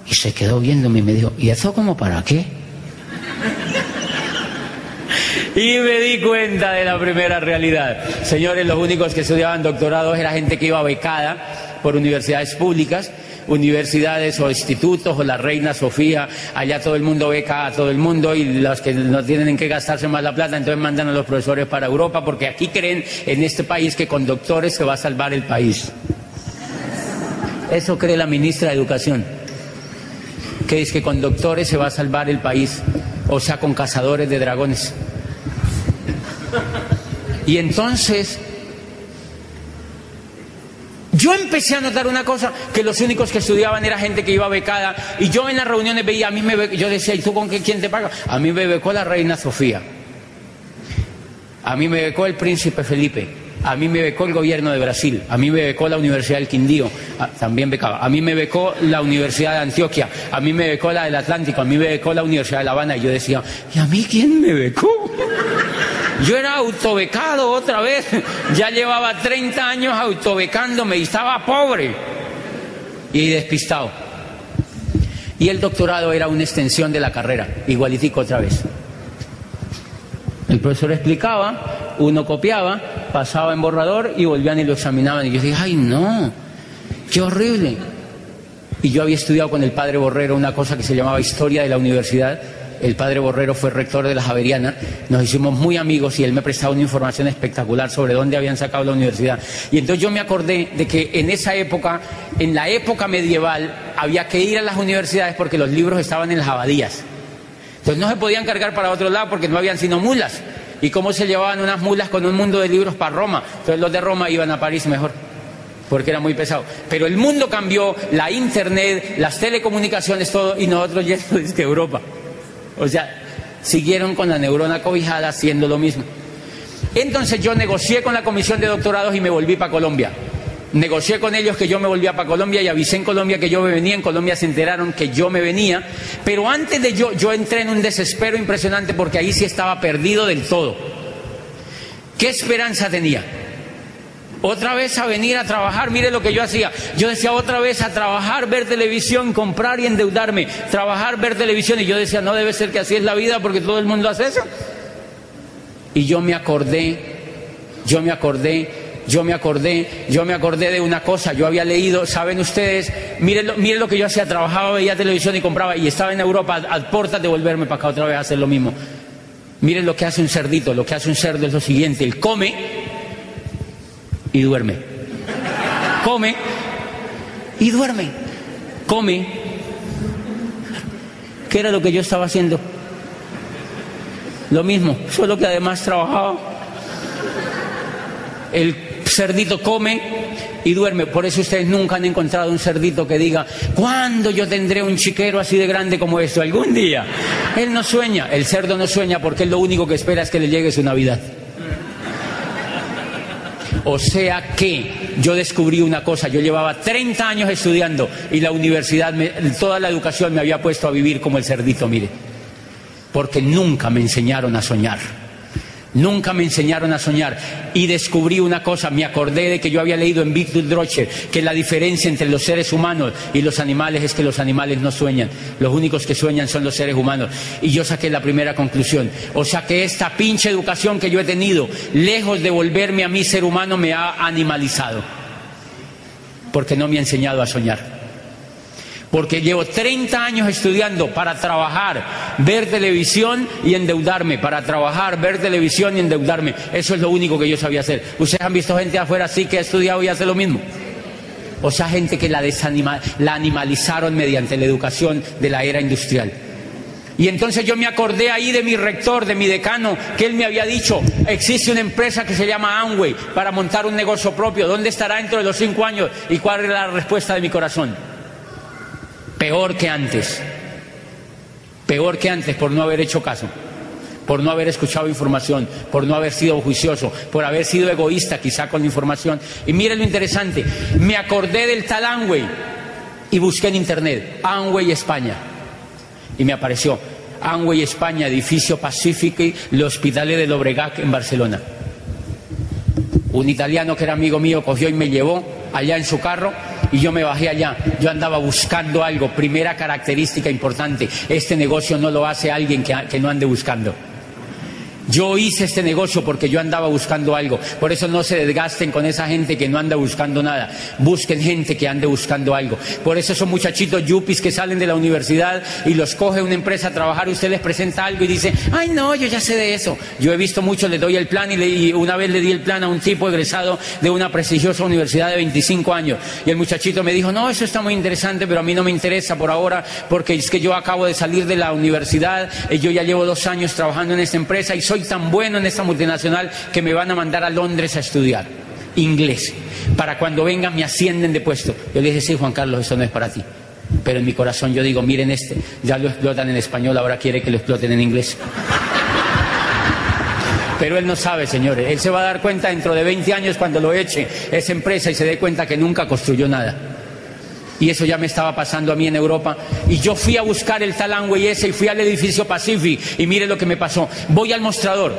Y se quedó viéndome y me dijo, ¿y eso como para qué? Y me di cuenta de la primera realidad. Señores, los únicos que estudiaban doctorados era gente que iba becada por universidades públicas, universidades o institutos, o la Reina Sofía. Allá todo el mundo beca a todo el mundo, y los que no tienen en qué gastarse más la plata, entonces mandan a los profesores para Europa, porque aquí creen en este país que con doctores se va a salvar el país. Eso cree la ministra de Educación, que es que con doctores se va a salvar el país, o sea, con cazadores de dragones. Y entonces yo empecé a notar una cosa, que los únicos que estudiaban era gente que iba becada, y yo en las reuniones veía, yo decía, ¿y tú con quién te pagas? A mí me becó la Reina Sofía, a mí me becó el Príncipe Felipe, a mí me becó el gobierno de Brasil, a mí me becó la Universidad del Quindío, también becaba, a mí me becó la Universidad de Antioquia, a mí me becó la del Atlántico, a mí me becó la Universidad de La Habana. Y yo decía, ¿y a mí quién me becó? Yo era autobecado otra vez, ya llevaba 30 años autobecándome y estaba pobre y despistado. Y el doctorado era una extensión de la carrera, igualitico otra vez. El profesor explicaba, uno copiaba, pasaba en borrador y volvían y lo examinaban. Y yo dije, ¡ay no! ¡Qué horrible! Y yo había estudiado con el padre Borrero una cosa que se llamaba Historia de la Universidad. El padre Borrero fue rector de la Javeriana, nos hicimos muy amigos y él me prestaba una información espectacular sobre dónde habían sacado la universidad. Y entonces yo me acordé de que en esa época, en la época medieval, había que ir a las universidades porque los libros estaban en las abadías. Entonces no se podían cargar para otro lado porque no habían sino mulas. ¿Y cómo se llevaban unas mulas con un mundo de libros para Roma? Entonces los de Roma iban a París mejor. porque era muy pesado. Pero el mundo cambió, la internet, las telecomunicaciones, todo, y nosotros yendo desde Europa. O sea, siguieron con la neurona cobijada haciendo lo mismo. Entonces yo negocié con la comisión de doctorados y me volví para Colombia. Negocié con ellos que yo me volvía para Colombia y avisé en Colombia que yo me venía. En Colombia se enteraron que yo me venía. Pero antes de yo entré en un desespero impresionante porque ahí sí estaba perdido del todo. ¿Qué esperanza tenía? Otra vez a venir a trabajar. Mire lo que yo hacía. Yo decía otra vez a trabajar, ver televisión, comprar y endeudarme. Trabajar, ver televisión. Y yo decía, no debe ser que así es la vida porque todo el mundo hace eso. Y yo me acordé de una cosa. Yo había leído, saben ustedes, miren lo que yo hacía, trabajaba, veía televisión y compraba, y estaba en Europa a puertas de volverme para acá otra vez a hacer lo mismo. Miren lo que hace un cerdito. Lo que hace un cerdo es lo siguiente: él come y duerme. Come y duerme. Come. ¿Qué era lo que yo estaba haciendo? Lo mismo, solo que además trabajaba. El cerdito come y duerme. Por eso ustedes nunca han encontrado un cerdito que diga, ¿cuándo yo tendré un chiquero así de grande como esto? Algún día. Él no sueña, el cerdo no sueña, porque él lo único que espera es que le llegue su Navidad. O sea que yo descubrí una cosa. Yo llevaba 30 años estudiando y la universidad, toda la educación me había puesto a vivir como el cerdito, mire. Porque nunca me enseñaron a soñar. Nunca me enseñaron a soñar. Y descubrí una cosa, me acordé de que yo había leído en Victor Droscher que la diferencia entre los seres humanos y los animales es que los animales no sueñan. Los únicos que sueñan son los seres humanos. Y yo saqué la primera conclusión. O sea que esta pinche educación que yo he tenido, lejos de volverme a mí ser humano, me ha animalizado. Porque no me ha enseñado a soñar. Porque llevo 30 años estudiando para trabajar, ver televisión y endeudarme. Para trabajar, ver televisión y endeudarme. Eso es lo único que yo sabía hacer. ¿Ustedes han visto gente afuera así que ha estudiado y hace lo mismo? O sea, gente que la animalizaron mediante la educación de la era industrial. Y entonces yo me acordé ahí de mi rector, de mi decano, que él me había dicho, existe una empresa que se llama Amway para montar un negocio propio. ¿Dónde estará dentro de los 5 años? ¿Y cuál era la respuesta de mi corazón? Peor que antes por no haber hecho caso, por no haber escuchado información, por no haber sido juicioso, por haber sido egoísta quizá con la información. Y miren lo interesante, me acordé del tal Amway y busqué en internet Amway España y me apareció Amway España, edificio Pacific, los Hospitales de Llobregat en Barcelona. Un italiano que era amigo mío cogió y me llevó allá en su carro. Y yo me bajé allá, yo andaba buscando algo. Primera característica importante, este negocio no lo hace alguien que no ande buscando. Yo hice este negocio porque yo andaba buscando algo. Por eso no se desgasten con esa gente que no anda buscando nada. Busquen gente que ande buscando algo. Por eso esos muchachitos yuppies que salen de la universidad y los coge una empresa a trabajar, usted les presenta algo y dice, ay no, yo ya sé de eso. Yo he visto mucho, les doy el plan y una vez le di el plan a un tipo egresado de una prestigiosa universidad de 25 años. Y el muchachito me dijo, no, eso está muy interesante, pero a mí no me interesa por ahora porque es que yo acabo de salir de la universidad, yo ya llevo 2 años trabajando en esta empresa y soy tan bueno en esta multinacional que me van a mandar a Londres a estudiar inglés. Para cuando vengan me ascienden de puesto. Yo le dije, sí, Juan Carlos, eso no es para ti. Pero en mi corazón yo digo, miren este, ya lo explotan en español, ahora quiere que lo exploten en inglés. Pero él no sabe, señores. Él se va a dar cuenta dentro de 20 años cuando lo eche esa empresa y se dé cuenta que nunca construyó nada. Y eso ya me estaba pasando a mí en Europa. Y yo fui a buscar el tal Amway ese y fui al edificio Pacific. Y mire lo que me pasó. Voy al mostrador.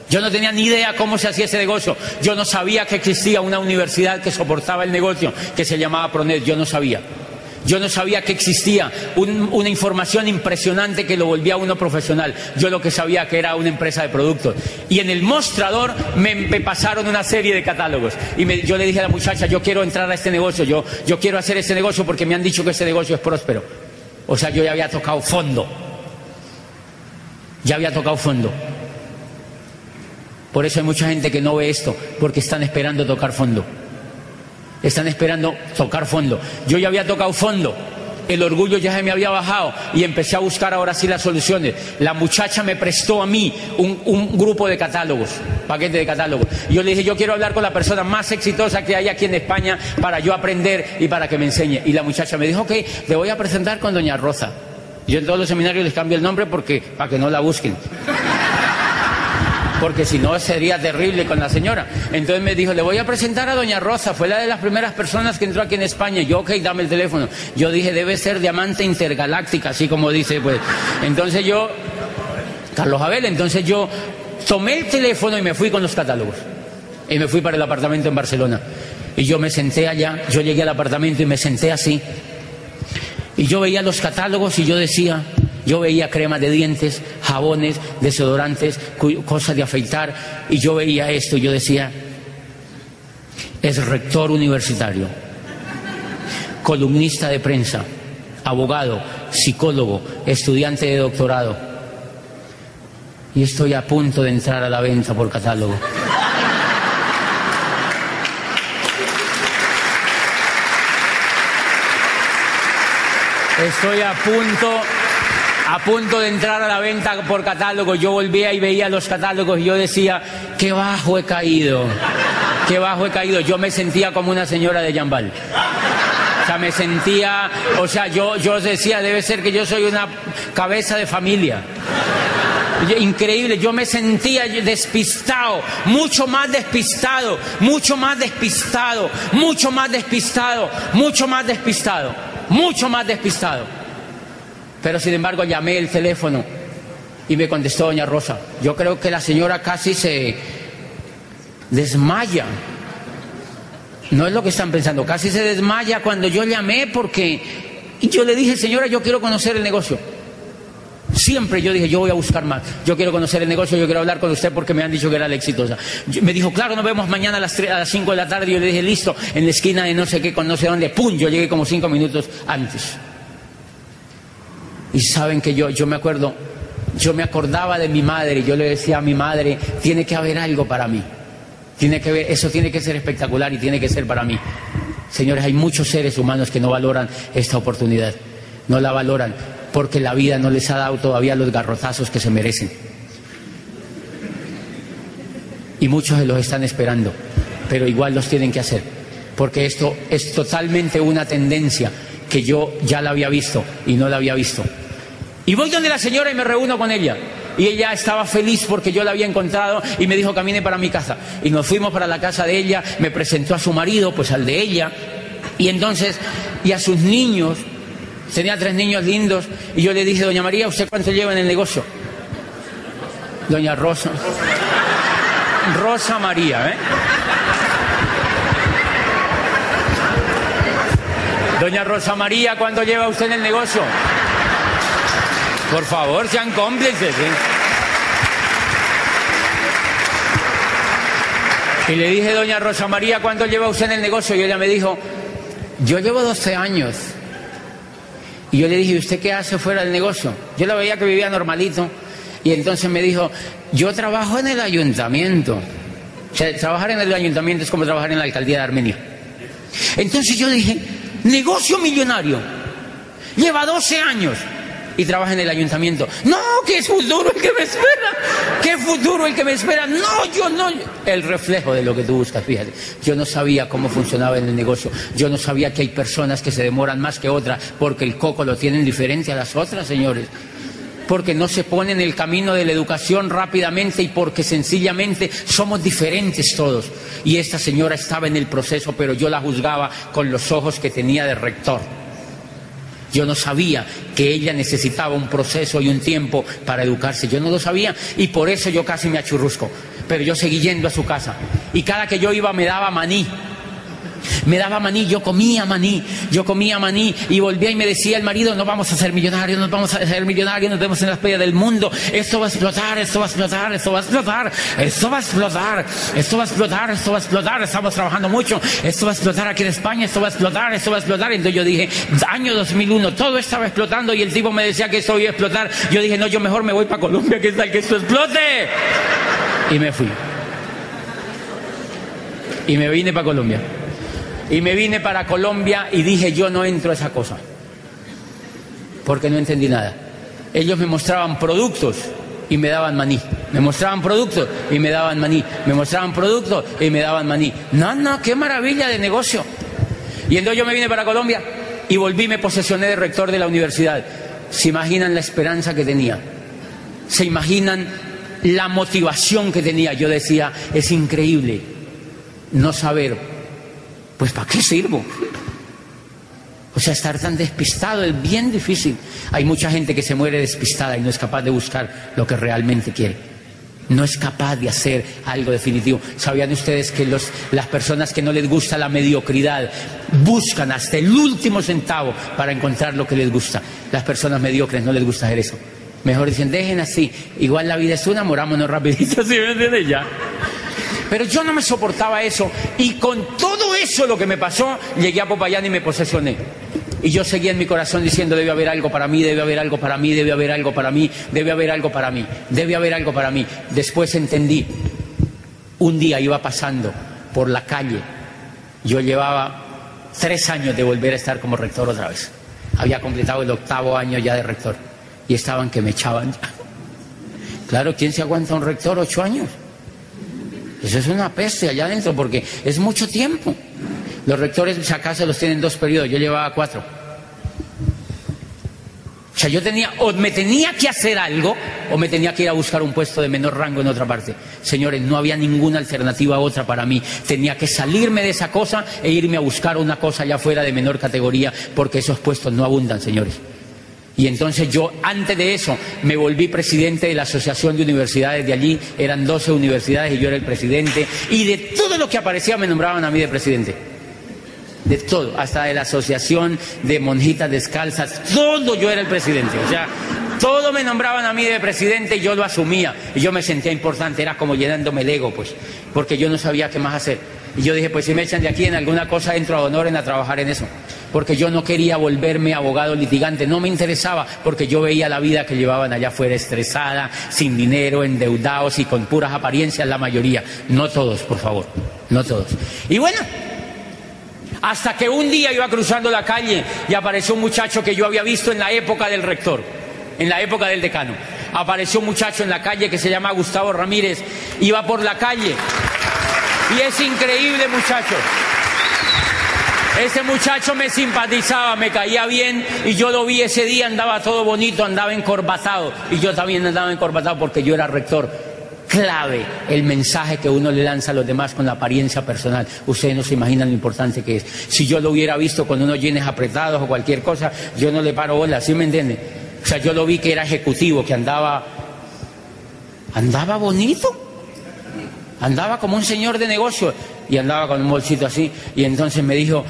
Yo no tenía ni idea cómo se hacía ese negocio. Yo no sabía que existía una universidad que soportaba el negocio, que se llamaba Pronet. Yo no sabía. Yo no sabía que existía una información impresionante que lo volvía a uno profesional. Yo lo que sabía que era una empresa de productos. Y en el mostrador me pasaron una serie de catálogos. Y yo le dije a la muchacha, yo quiero entrar a este negocio, yo quiero hacer este negocio porque me han dicho que este negocio es próspero. O sea, yo ya había tocado fondo. Ya había tocado fondo. Por eso hay mucha gente que no ve esto, porque están esperando tocar fondo. Están esperando tocar fondo. Yo ya había tocado fondo el orgullo ya se me había bajado y empecé a buscar ahora sí las soluciones. La muchacha me prestó a mí un grupo de catálogos, paquete de catálogos. Y yo le dije, yo quiero hablar con la persona más exitosa que hay aquí en España para yo aprender y para que me enseñe. Y la muchacha me dijo, ok, te voy a presentar con doña Rosa. Yo en todos los seminarios les cambio el nombre para que no la busquen. Porque si no sería terrible con la señora. Entonces me dijo, le voy a presentar a doña Rosa, fue la de las primeras personas que entró aquí en España. Yo, ok, dame el teléfono. Yo dije, debe ser diamante intergaláctica, así como dice, pues. Entonces yo, Carlos Abel, entonces yo tomé el teléfono y me fui con los catálogos. Y me fui para el apartamento en Barcelona. Y yo me senté allá, yo llegué al apartamento y me senté así. Y yo veía los catálogos y yo decía... Yo veía cremas de dientes, jabones, desodorantes, cosas de afeitar, y yo veía esto y yo decía, es rector universitario, columnista de prensa, abogado, psicólogo, estudiante de doctorado, y estoy a punto de entrar a la venta por catálogo. Estoy a punto de entrar a la venta por catálogo. Yo volvía y veía los catálogos y yo decía, qué bajo he caído, qué bajo he caído. Yo me sentía como una señora de Yambal. O sea, me sentía, yo decía, debe ser que yo soy una cabeza de familia. Increíble, yo me sentía despistado, mucho más despistado, mucho más despistado, mucho más despistado, mucho más despistado, mucho más despistado. Pero sin embargo llamé el teléfono y me contestó doña Rosa. Yo creo que la señora casi se desmaya. No es lo que están pensando, casi se desmaya cuando yo llamé porque yo le dije, señora, yo quiero conocer el negocio. Siempre yo dije, yo voy a buscar más, yo quiero conocer el negocio, yo quiero hablar con usted porque me han dicho que era la exitosa. Me dijo, claro, nos vemos mañana a las 5 de la tarde. Yo le dije, listo, en la esquina de no sé qué, con no sé dónde. ¡Pum! Yo llegué como 5 minutos antes. Y saben que yo me acuerdo, yo me acordaba de mi madre, yo le decía a mi madre, tiene que haber algo para mí, eso tiene que ser espectacular y tiene que ser para mí. Señores, hay muchos seres humanos que no valoran esta oportunidad, no la valoran porque la vida no les ha dado todavía los garrotazos que se merecen. Y muchos se los están esperando, pero igual los tienen que hacer, porque esto es totalmente una tendencia que yo ya la había visto y no la había visto. Y voy donde la señora y me reúno con ella. Y ella estaba feliz porque yo la había encontrado y me dijo, camine para mi casa. Y nos fuimos para la casa de ella, me presentó a su marido, pues al de ella. Y entonces, y a sus niños, tenía 3 niños lindos. Y yo le dije, doña María, ¿usted cuánto lleva en el negocio? Doña Rosa. Rosa María, ¿eh? Doña Rosa María, ¿cuánto lleva usted en el negocio? Por favor, sean cómplices, ¿eh? Y le dije, doña Rosa María, ¿cuánto lleva usted en el negocio? Y ella me dijo, yo llevo 12 años. Y yo le dije, ¿y usted qué hace fuera del negocio? Yo la veía que vivía normalito. Y entonces me dijo, yo trabajo en el ayuntamiento. O sea, trabajar en el ayuntamiento es como trabajar en la alcaldía de Armenia. Entonces yo dije, negocio millonario, lleva 12 años y trabaja en el ayuntamiento. No, qué futuro el que me espera, qué futuro el que me espera. No, yo no. El reflejo de lo que tú buscas, fíjate. Yo no sabía cómo funcionaba en el negocio. Yo no sabía que hay personas que se demoran más que otras porque el coco lo tienen diferente a las otras, señores. Porque no se pone en el camino de la educación rápidamente y porque sencillamente somos diferentes todos. Y esta señora estaba en el proceso, pero yo la juzgaba con los ojos que tenía de rector. Yo no sabía que ella necesitaba un proceso y un tiempo para educarse. Yo no lo sabía y por eso yo casi me achurrusco. Pero yo seguí yendo a su casa y cada que yo iba me daba maní. Me daba maní, yo comía maní y volvía y me decía el marido, no vamos a ser millonarios, nos vamos a ser millonarios, nos vemos en las playas del mundo, esto va a explotar, esto va a explotar, esto va a explotar, esto va a explotar, esto va a explotar, esto va a explotar, estamos trabajando mucho, esto va a explotar aquí en España, esto va a explotar, esto va a explotar. Entonces yo dije, año 2001, todo estaba explotando y el tipo me decía que esto iba a explotar. Yo dije, no, yo mejor me voy para Colombia, que tal que esto explote. Y me fui. Y me vine para Colombia. Y me vine para Colombia y dije, yo no entro a esa cosa. porque no entendí nada. Ellos me mostraban productos y me daban maní. Me mostraban productos y me daban maní. Me mostraban productos y me daban maní. No, qué maravilla de negocio. Y entonces yo me vine para Colombia y volví, me posesioné de rector de la universidad. ¿Se imaginan la esperanza que tenía? ¿Se imaginan la motivación que tenía? Yo decía, es increíble no saber, pues ¿para qué sirvo? O sea, estar tan despistado es bien difícil. Hay mucha gente que se muere despistada y no es capaz de buscar lo que realmente quiere. No es capaz de hacer algo definitivo. ¿Sabían ustedes que las personas que no les gusta la mediocridad buscan hasta el último centavo para encontrar lo que les gusta? Las personas mediocres no les gusta hacer eso. Mejor dicen, dejen así. Igual la vida es una, morámonos rapidito, ¿sí me entienden ya? Pero yo no me soportaba eso. Y con todo eso lo que me pasó, llegué a Popayán y me posesioné. Y yo seguía en mi corazón diciendo, debe haber algo para mí, debe haber algo para mí, debe haber algo para mí, debe haber algo para mí, debe haber algo para mí. Después entendí, un día iba pasando por la calle, yo llevaba 3 años de volver a estar como rector otra vez. Había completado el 8º año ya de rector y estaban que me echaban ya. Claro, ¿quién se aguanta un rector 8 años? Eso es una peste allá adentro porque es mucho tiempo. Los rectores, si acaso, los tienen 2 periodos, yo llevaba 4. O sea, yo tenía, o me tenía que hacer algo, o me tenía que ir a buscar un puesto de menor rango en otra parte. Señores, no había ninguna alternativa otra para mí. Tenía que salirme de esa cosa e irme a buscar una cosa allá afuera de menor categoría, porque esos puestos no abundan, señores. Y entonces yo, antes de eso, me volví presidente de la Asociación de Universidades de allí. Eran 12 universidades y yo era el presidente. Y de todo lo que aparecía me nombraban a mí de presidente. De todo, hasta de la Asociación de Monjitas Descalzas, todo yo era el presidente. O sea, todo me nombraban a mí de presidente y yo lo asumía. Y yo me sentía importante, era como llenándome el ego, pues, porque yo no sabía qué más hacer. Y yo dije, pues si me echan de aquí en alguna cosa, entro a Honoren a trabajar en eso. Porque yo no quería volverme abogado litigante, no me interesaba, porque yo veía la vida que llevaban allá afuera estresada, sin dinero, endeudados y con puras apariencias la mayoría. No todos, por favor, no todos. Y bueno, hasta que un día iba cruzando la calle y apareció un muchacho que yo había visto en la época del rector, en la época del decano. Apareció un muchacho en la calle que se llama Gustavo Ramírez, iba por la calle y es increíble, muchacho. Ese muchacho me simpatizaba, me caía bien y yo lo vi ese día, andaba todo bonito, andaba encorbatado y yo también andaba encorbatado porque yo era rector. Clave el mensaje que uno le lanza a los demás con la apariencia personal. Ustedes no se imaginan lo importante que es. Si yo lo hubiera visto con unos jeans apretados o cualquier cosa, yo no le paro bola, ¿sí me entiende? O sea, yo lo vi que era ejecutivo, que andaba bonito. Andaba como un señor de negocio y andaba con un bolsito así. Y entonces me dijo,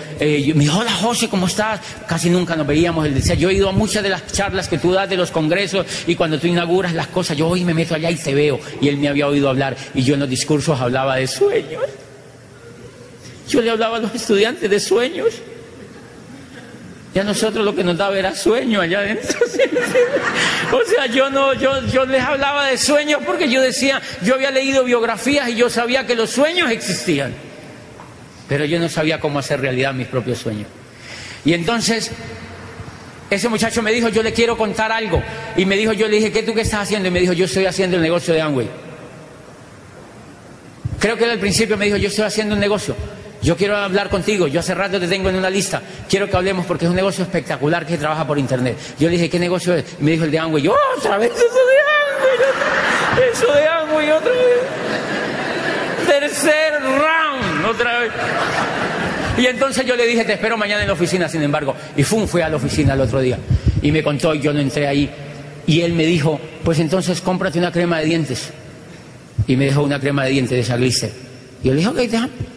hola José, ¿cómo estás? Casi nunca nos veíamos. Él decía, yo he ido a muchas de las charlas que tú das de los congresos y cuando tú inauguras las cosas, yo hoy me meto allá y te veo. Y él me había oído hablar y yo en los discursos hablaba de sueños. Yo le hablaba a los estudiantes de sueños. Y a nosotros lo que nos daba era sueño allá adentro. O sea, yo les hablaba de sueños porque yo decía, yo había leído biografías y yo sabía que los sueños existían. Pero yo no sabía cómo hacer realidad mis propios sueños. Y entonces, ese muchacho me dijo, yo le quiero contar algo. Y me dijo, yo le dije, ¿qué estás haciendo? Y me dijo, yo estoy haciendo el negocio de Amway. Creo que él al principio me dijo, yo estoy haciendo un negocio. Yo quiero hablar contigo, yo hace rato te tengo en una lista, quiero que hablemos porque es un negocio espectacular que se trabaja por internet. Yo le dije, ¿qué negocio es? Y me dijo el de Amway. Yo, otra vez eso de Amway, otra vez. Tercer round, otra vez. Y entonces yo le dije, te espero mañana en la oficina, sin embargo. Y fui a la oficina el otro día y me contó y yo no entré ahí. Y él me dijo, pues entonces cómprate una crema de dientes. Y me dejó una crema de dientes de esa Glister. Y yo le dije, ok, déjame.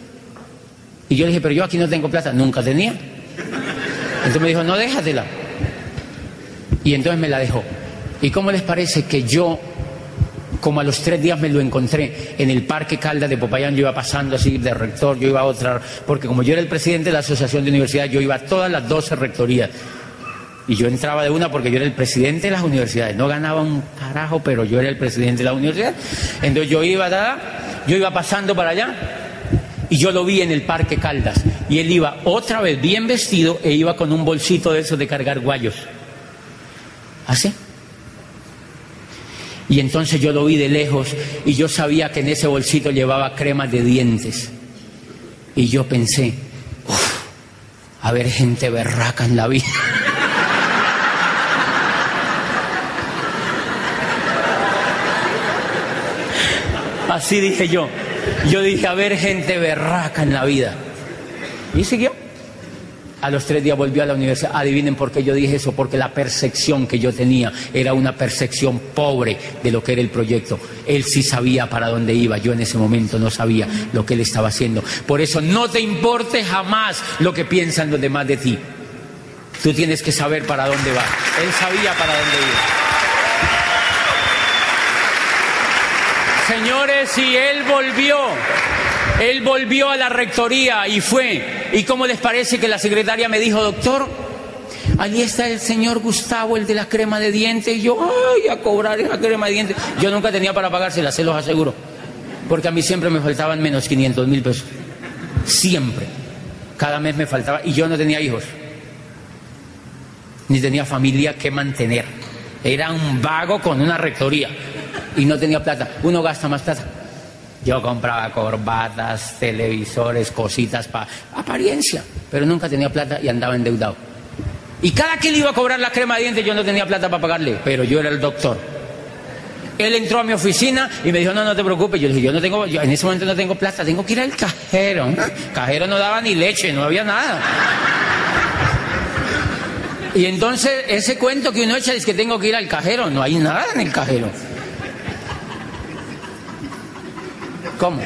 Y yo le dije, pero yo aquí no tengo plata. Nunca tenía. Entonces me dijo, no, déjatela. Y entonces me la dejó. ¿Y cómo les parece que yo, como a los 3 días me lo encontré en el Parque Caldas de Popayán? Yo iba pasando así de rector, yo iba a otra, porque como yo era el presidente de la Asociación de Universidades, yo iba a todas las 12 rectorías. Y yo entraba de una porque yo era el presidente de las universidades. No ganaba un carajo, pero yo era el presidente de la universidad. Entonces yo iba pasando para allá. Y yo lo vi en el Parque Caldas. Y él iba otra vez bien vestido e iba con un bolsito de esos de cargar guayos. ¿Así? Y entonces yo lo vi de lejos y yo sabía que en ese bolsito llevaba cremas de dientes. Y yo pensé, a ver, gente berraca en la vida. Así dije yo. Yo dije, a ver, gente berraca en la vida. Y siguió. A los 3 días volvió a la universidad. Adivinen por qué yo dije eso. Porque la percepción que yo tenía era una percepción pobre de lo que era el proyecto. Él sí sabía para dónde iba. Yo en ese momento no sabía lo que él estaba haciendo. Por eso no te importe jamás lo que piensan los demás de ti. Tú tienes que saber para dónde va. Él sabía para dónde iba. Señores, y él volvió a la rectoría y fue. ¿Y cómo les parece que la secretaria me dijo, doctor, allí está el señor Gustavo, el de la crema de dientes? Y yo, ay, a cobrar esa crema de dientes. Yo nunca tenía para pagársela, se los aseguro. Porque a mí siempre me faltaban menos 500.000 pesos. Siempre. Cada mes me faltaba. Y yo no tenía hijos. Ni tenía familia que mantener. Era un vago con una rectoría. Y no tenía plata. Uno gasta más plata. Yo compraba corbatas, televisores, cositas para apariencia, pero nunca tenía plata y andaba endeudado. Y cada que le iba a cobrar la crema de dientes yo no tenía plata para pagarle, pero yo era el doctor. Él entró a mi oficina y me dijo, no te preocupes. Yo le dije, yo en ese momento no tengo plata, tengo que ir al cajero. El cajero no daba ni leche, no había nada. Y entonces ese cuento que uno echa es que tengo que ir al cajero, no hay nada en el cajero. ¿Cómo?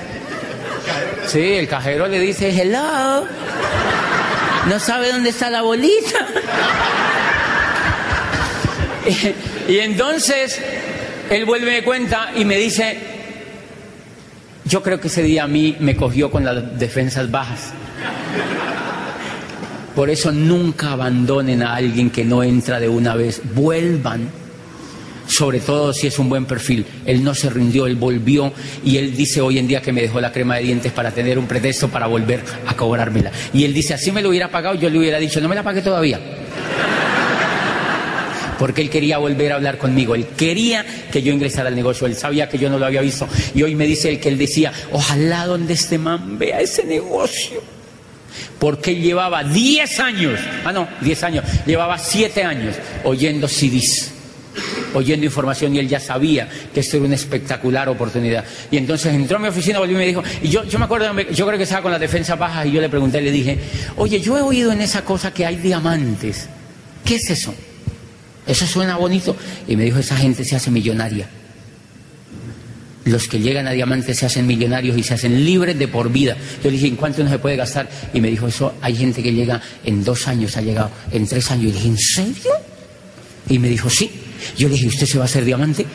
Sí, el cajero le dice, hello, no sabe dónde está la bolita. Y entonces él vuelve de cuenta y me dice, yo creo que ese día a mí me cogió con las defensas bajas. Por eso nunca abandonen a alguien que no entra de una vez, vuelvan. Sobre todo si es un buen perfil. Él no se rindió, él volvió y él dice hoy en día que me dejó la crema de dientes para tener un pretexto para volver a cobrármela. Y él dice, así me lo hubiera pagado, yo le hubiera dicho, no me la pagué todavía. Porque él quería volver a hablar conmigo, él quería que yo ingresara al negocio, él sabía que yo no lo había visto. Y hoy me dice él que él decía, ojalá donde este man vea ese negocio. Porque él llevaba 10 años, 10 años, llevaba 7 años oyendo CDs. Oyendo información y él ya sabía que esto era una espectacular oportunidad. Y entonces entró a mi oficina, volvió y me dijo, y yo me acuerdo, yo creo que estaba con las defensas bajas y yo le pregunté, le dije, oye, yo he oído en esa cosa que hay diamantes. ¿Qué es eso? Eso suena bonito. Y me dijo, esa gente se hace millonaria. Los que llegan a diamantes se hacen millonarios y se hacen libres de por vida. Yo le dije, ¿en cuánto no se puede gastar? Y me dijo, eso hay gente que llega en 2 años, ha llegado en 3 años. Y le dije, ¿en serio? Y me dijo, sí. Yo le dije, ¿usted se va a hacer diamante?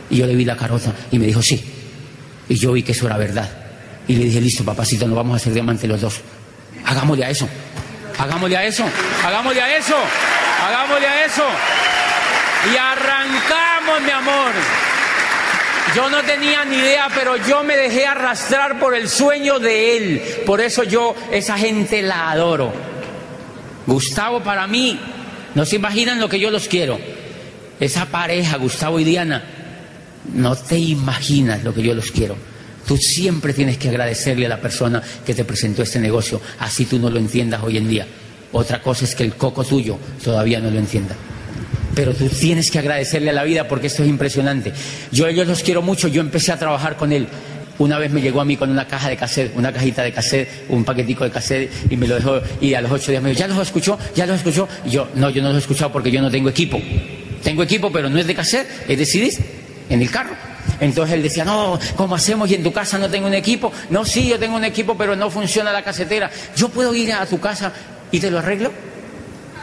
Y yo le vi la carota y me dijo, sí. Y yo vi que eso era verdad. Y le dije, listo, papacito, nos vamos a hacer diamante los dos. Hagámosle a eso. Hagámosle a eso. Hagámosle a eso. Hagámosle a eso. Y arrancamos, mi amor. Yo no tenía ni idea, pero yo me dejé arrastrar por el sueño de él. Por eso yo, esa gente la adoro. Gustavo, para mí, no se imaginan lo que yo los quiero. Esa pareja, Gustavo y Diana, no te imaginas lo que yo los quiero. Tú siempre tienes que agradecerle a la persona que te presentó este negocio, así tú no lo entiendas hoy en día. Otra cosa es que el coco tuyo todavía no lo entienda. Pero tú tienes que agradecerle a la vida porque esto es impresionante. Ellos los quiero mucho, yo empecé a trabajar con él. Una vez me llegó a mí con una caja de cassette, una cajita de cassette, un paquetico de cassette y me lo dejó, y a los 8 días me dijo, ¿ya los escuchó? ¿Ya los escuchó? Y yo no los he escuchado porque yo no tengo equipo. Tengo equipo, pero no es de cassette, es de CDs, en el carro. Entonces él decía, no, ¿cómo hacemos? ¿Y en tu casa no tengo un equipo? No, sí, yo tengo un equipo, pero no funciona la casetera. ¿Yo puedo ir a tu casa y te lo arreglo?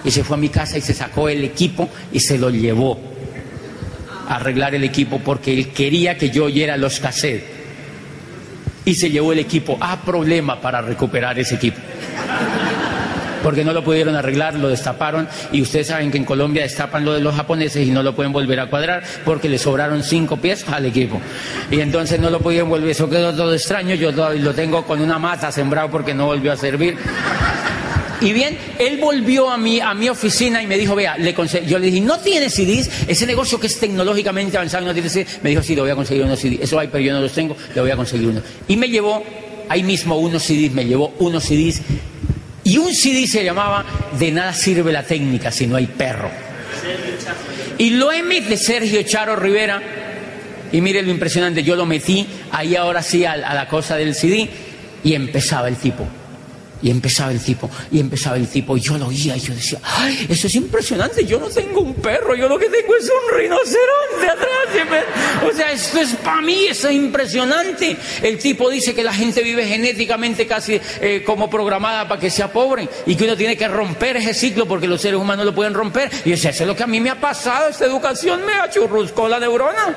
Y se fue a mi casa y se sacó el equipo y se lo llevó a arreglar el equipo porque él quería que yo oyera los cassettes. Y se llevó el equipo. Problema para recuperar ese equipo. Porque no lo pudieron arreglar, lo destaparon, y ustedes saben que en Colombia destapan lo de los japoneses y no lo pueden volver a cuadrar porque le sobraron 5 piezas al equipo. Y entonces no lo pudieron volver, eso quedó todo extraño, yo todavía lo tengo con una mata sembrado porque no volvió a servir. Y bien, él volvió a mi oficina y me dijo, vea, yo le dije, ¿no tiene CDs? Ese negocio que es tecnológicamente avanzado no tiene CDs. Me dijo, sí, le voy a conseguir unos CDs. Eso hay, pero yo no los tengo, le voy a conseguir uno. Y me llevó, ahí mismo unos CDs, me llevó unos CDs. Y un CD se llamaba De nada sirve la técnica si no hay perro. Y lo de Sergio Charo Rivera. Y mire lo impresionante, yo lo metí ahí ahora sí a la cosa del CD y empezaba el tipo. Y empezaba el tipo, y yo lo oía y yo decía, ¡ay, eso es impresionante! Yo no tengo un perro, yo lo que tengo es un rinoceronte atrás. O sea, esto es para mí, eso es impresionante. El tipo dice que la gente vive genéticamente casi como programada para que sea pobre y que uno tiene que romper ese ciclo porque los seres humanos lo pueden romper. Y yo decía, eso es lo que a mí me ha pasado, esta educación me achurruscó la neurona.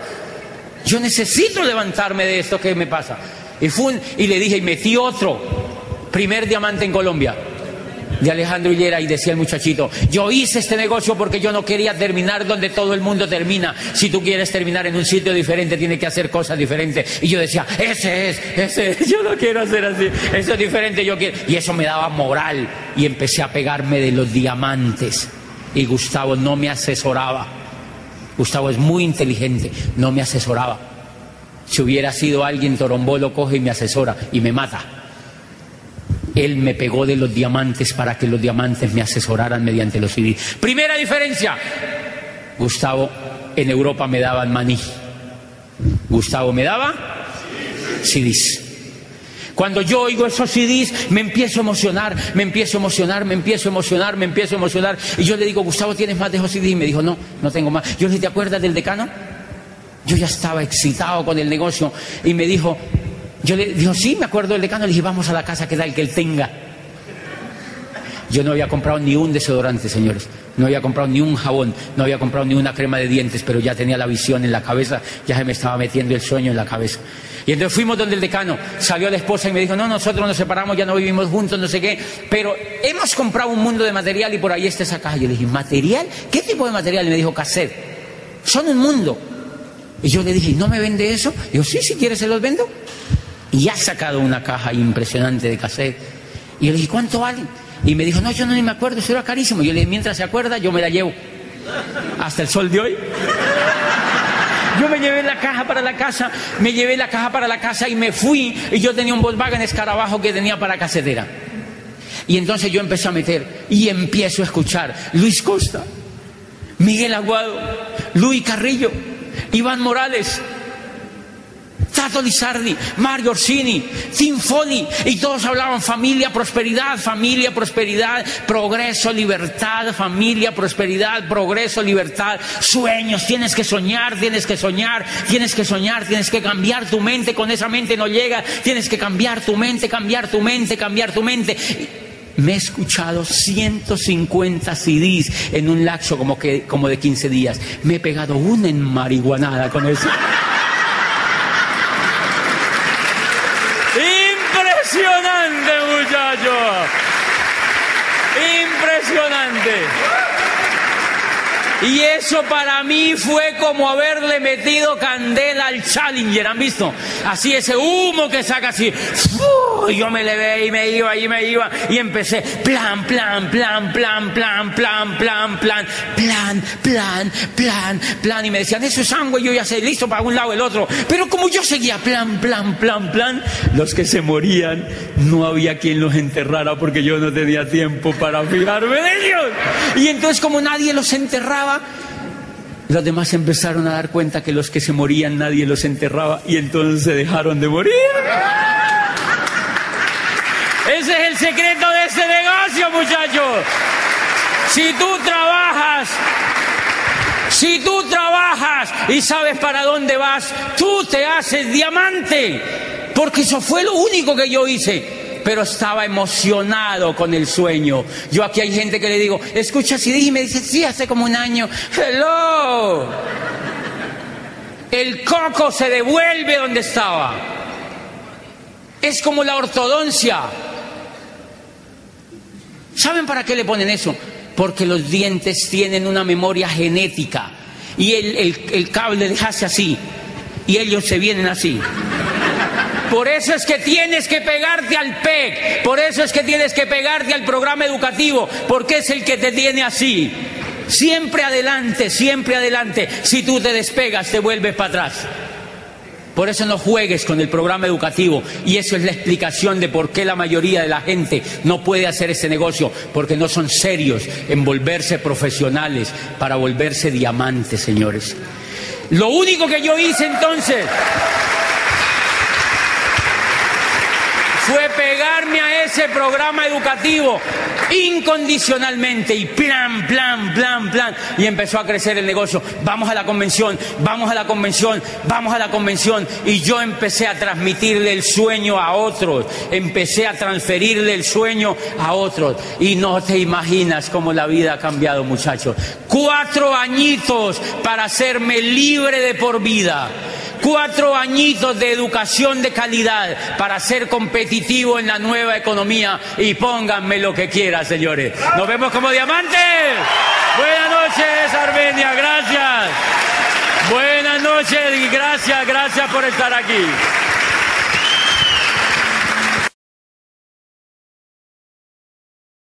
Yo necesito levantarme de esto que me pasa. Y le dije, y metí otro. Primer diamante en Colombia, de Alejandro Hillera, y decía el muchachito, yo hice este negocio porque yo no quería terminar donde todo el mundo termina. Si tú quieres terminar en un sitio diferente, tienes que hacer cosas diferentes. Y yo decía, ese es, yo no quiero hacer así, eso es diferente, yo quiero. Y eso me daba moral, y empecé a pegarme de los diamantes. Y Gustavo no me asesoraba. Gustavo es muy inteligente, no me asesoraba. Si hubiera sido alguien, Torombó lo coge y me asesora, y me mata. Él me pegó de los diamantes para que los diamantes me asesoraran mediante los CDs. Primera diferencia. Gustavo, en Europa me daban maní. Gustavo me daba CDs. Cuando yo oigo esos CDs, me empiezo a emocionar. Y yo le digo, Gustavo, ¿tienes más de esos CDs? Y me dijo, no tengo más. Yo le dije, ¿te acuerdas del decano? Yo ya estaba excitado con el negocio. Y me dijo... Yo le digo, sí, me acuerdo del decano. Le dije, vamos a la casa, que tal que él tenga. Yo no había comprado ni un desodorante, señores. No había comprado ni un jabón. No había comprado ni una crema de dientes. Pero ya tenía la visión en la cabeza. Ya se me estaba metiendo el sueño en la cabeza. Y entonces fuimos donde el decano. Salió la esposa y me dijo, no, nosotros nos separamos, ya no vivimos juntos, no sé qué. Pero hemos comprado un mundo de material y por ahí está esa caja. Yo le dije, ¿material? ¿Qué tipo de material? Y me dijo, cassette. Son un mundo. Y yo le dije, ¿no me vende eso? Y yo, sí, si quieres se los vendo. Y ha sacado una caja impresionante de cassette. Y yo le dije, ¿cuánto vale? Y me dijo, no, yo no ni me acuerdo, eso era carísimo. Y yo le dije, mientras se acuerda, yo me la llevo. Hasta el sol de hoy. Yo me llevé la caja para la casa, y me fui. Y yo tenía un Volkswagen Escarabajo que tenía para casetera. Y entonces yo empecé a meter y empiezo a escuchar Luis Costa, Miguel Aguado, Luis Carrillo, Iván Morales, Tato Lizardi, Mario Orsini, Tim Foley, y todos hablaban familia, prosperidad, progreso, libertad, familia, prosperidad, progreso, libertad, sueños, tienes que soñar, tienes que cambiar tu mente, con esa mente no llega, tienes que cambiar tu mente. Me he escuchado 150 CDs en un lapso como de 15 días. Me he pegado una enmarihuanada con eso. Impresionante, muchachos. Impresionante. Y eso para mí fue como haberle metido candela al Challenger, ¿han visto? Así ese humo que saca así. Y yo me levé y me iba, y empecé plan, y me decían, eso es sangre, y yo ya sé, listo para un lado el otro. Pero como yo seguía plan, los que se morían, no había quien los enterrara porque yo no tenía tiempo para fijarme en ellos. Y entonces como nadie los enterraba, los demás empezaron a dar cuenta que los que se morían nadie los enterraba, y entonces se dejaron de morir. Ese es el secreto de este negocio, muchachos. Si tú trabajas y sabes para dónde vas, tú te haces diamante. Porque eso fue lo único que yo hice. Pero estaba emocionado con el sueño. Yo aquí hay gente que le digo, escucha CD, y me dice, sí, hace como un año. ¡Hello! El coco se devuelve donde estaba. Es como la ortodoncia. ¿Saben para qué le ponen eso? Porque los dientes tienen una memoria genética. Y el cable les hace así. Y ellos se vienen así. Por eso es que tienes que pegarte al PEC, por eso es que tienes que pegarte al programa educativo, porque es el que te tiene así. Siempre adelante, siempre adelante. Si tú te despegas, te vuelves para atrás. Por eso no juegues con el programa educativo, y eso es la explicación de por qué la mayoría de la gente no puede hacer ese negocio, porque no son serios en volverse profesionales para volverse diamantes, señores. Lo único que yo hice entonces fue pegarme a ese programa educativo incondicionalmente y plan, y empezó a crecer el negocio. Vamos a la convención, vamos a la convención, vamos a la convención, y yo empecé a transmitirle el sueño a otros, empecé a transferirle el sueño a otros, y no te imaginas cómo la vida ha cambiado, muchachos. 4 añitos para hacerme libre de por vida. 4 añitos de educación de calidad para ser competitivo en la nueva economía, y pónganme lo que quieran, señores. Nos vemos como diamantes. Buenas noches, Armenia, gracias. Buenas noches y gracias por estar aquí.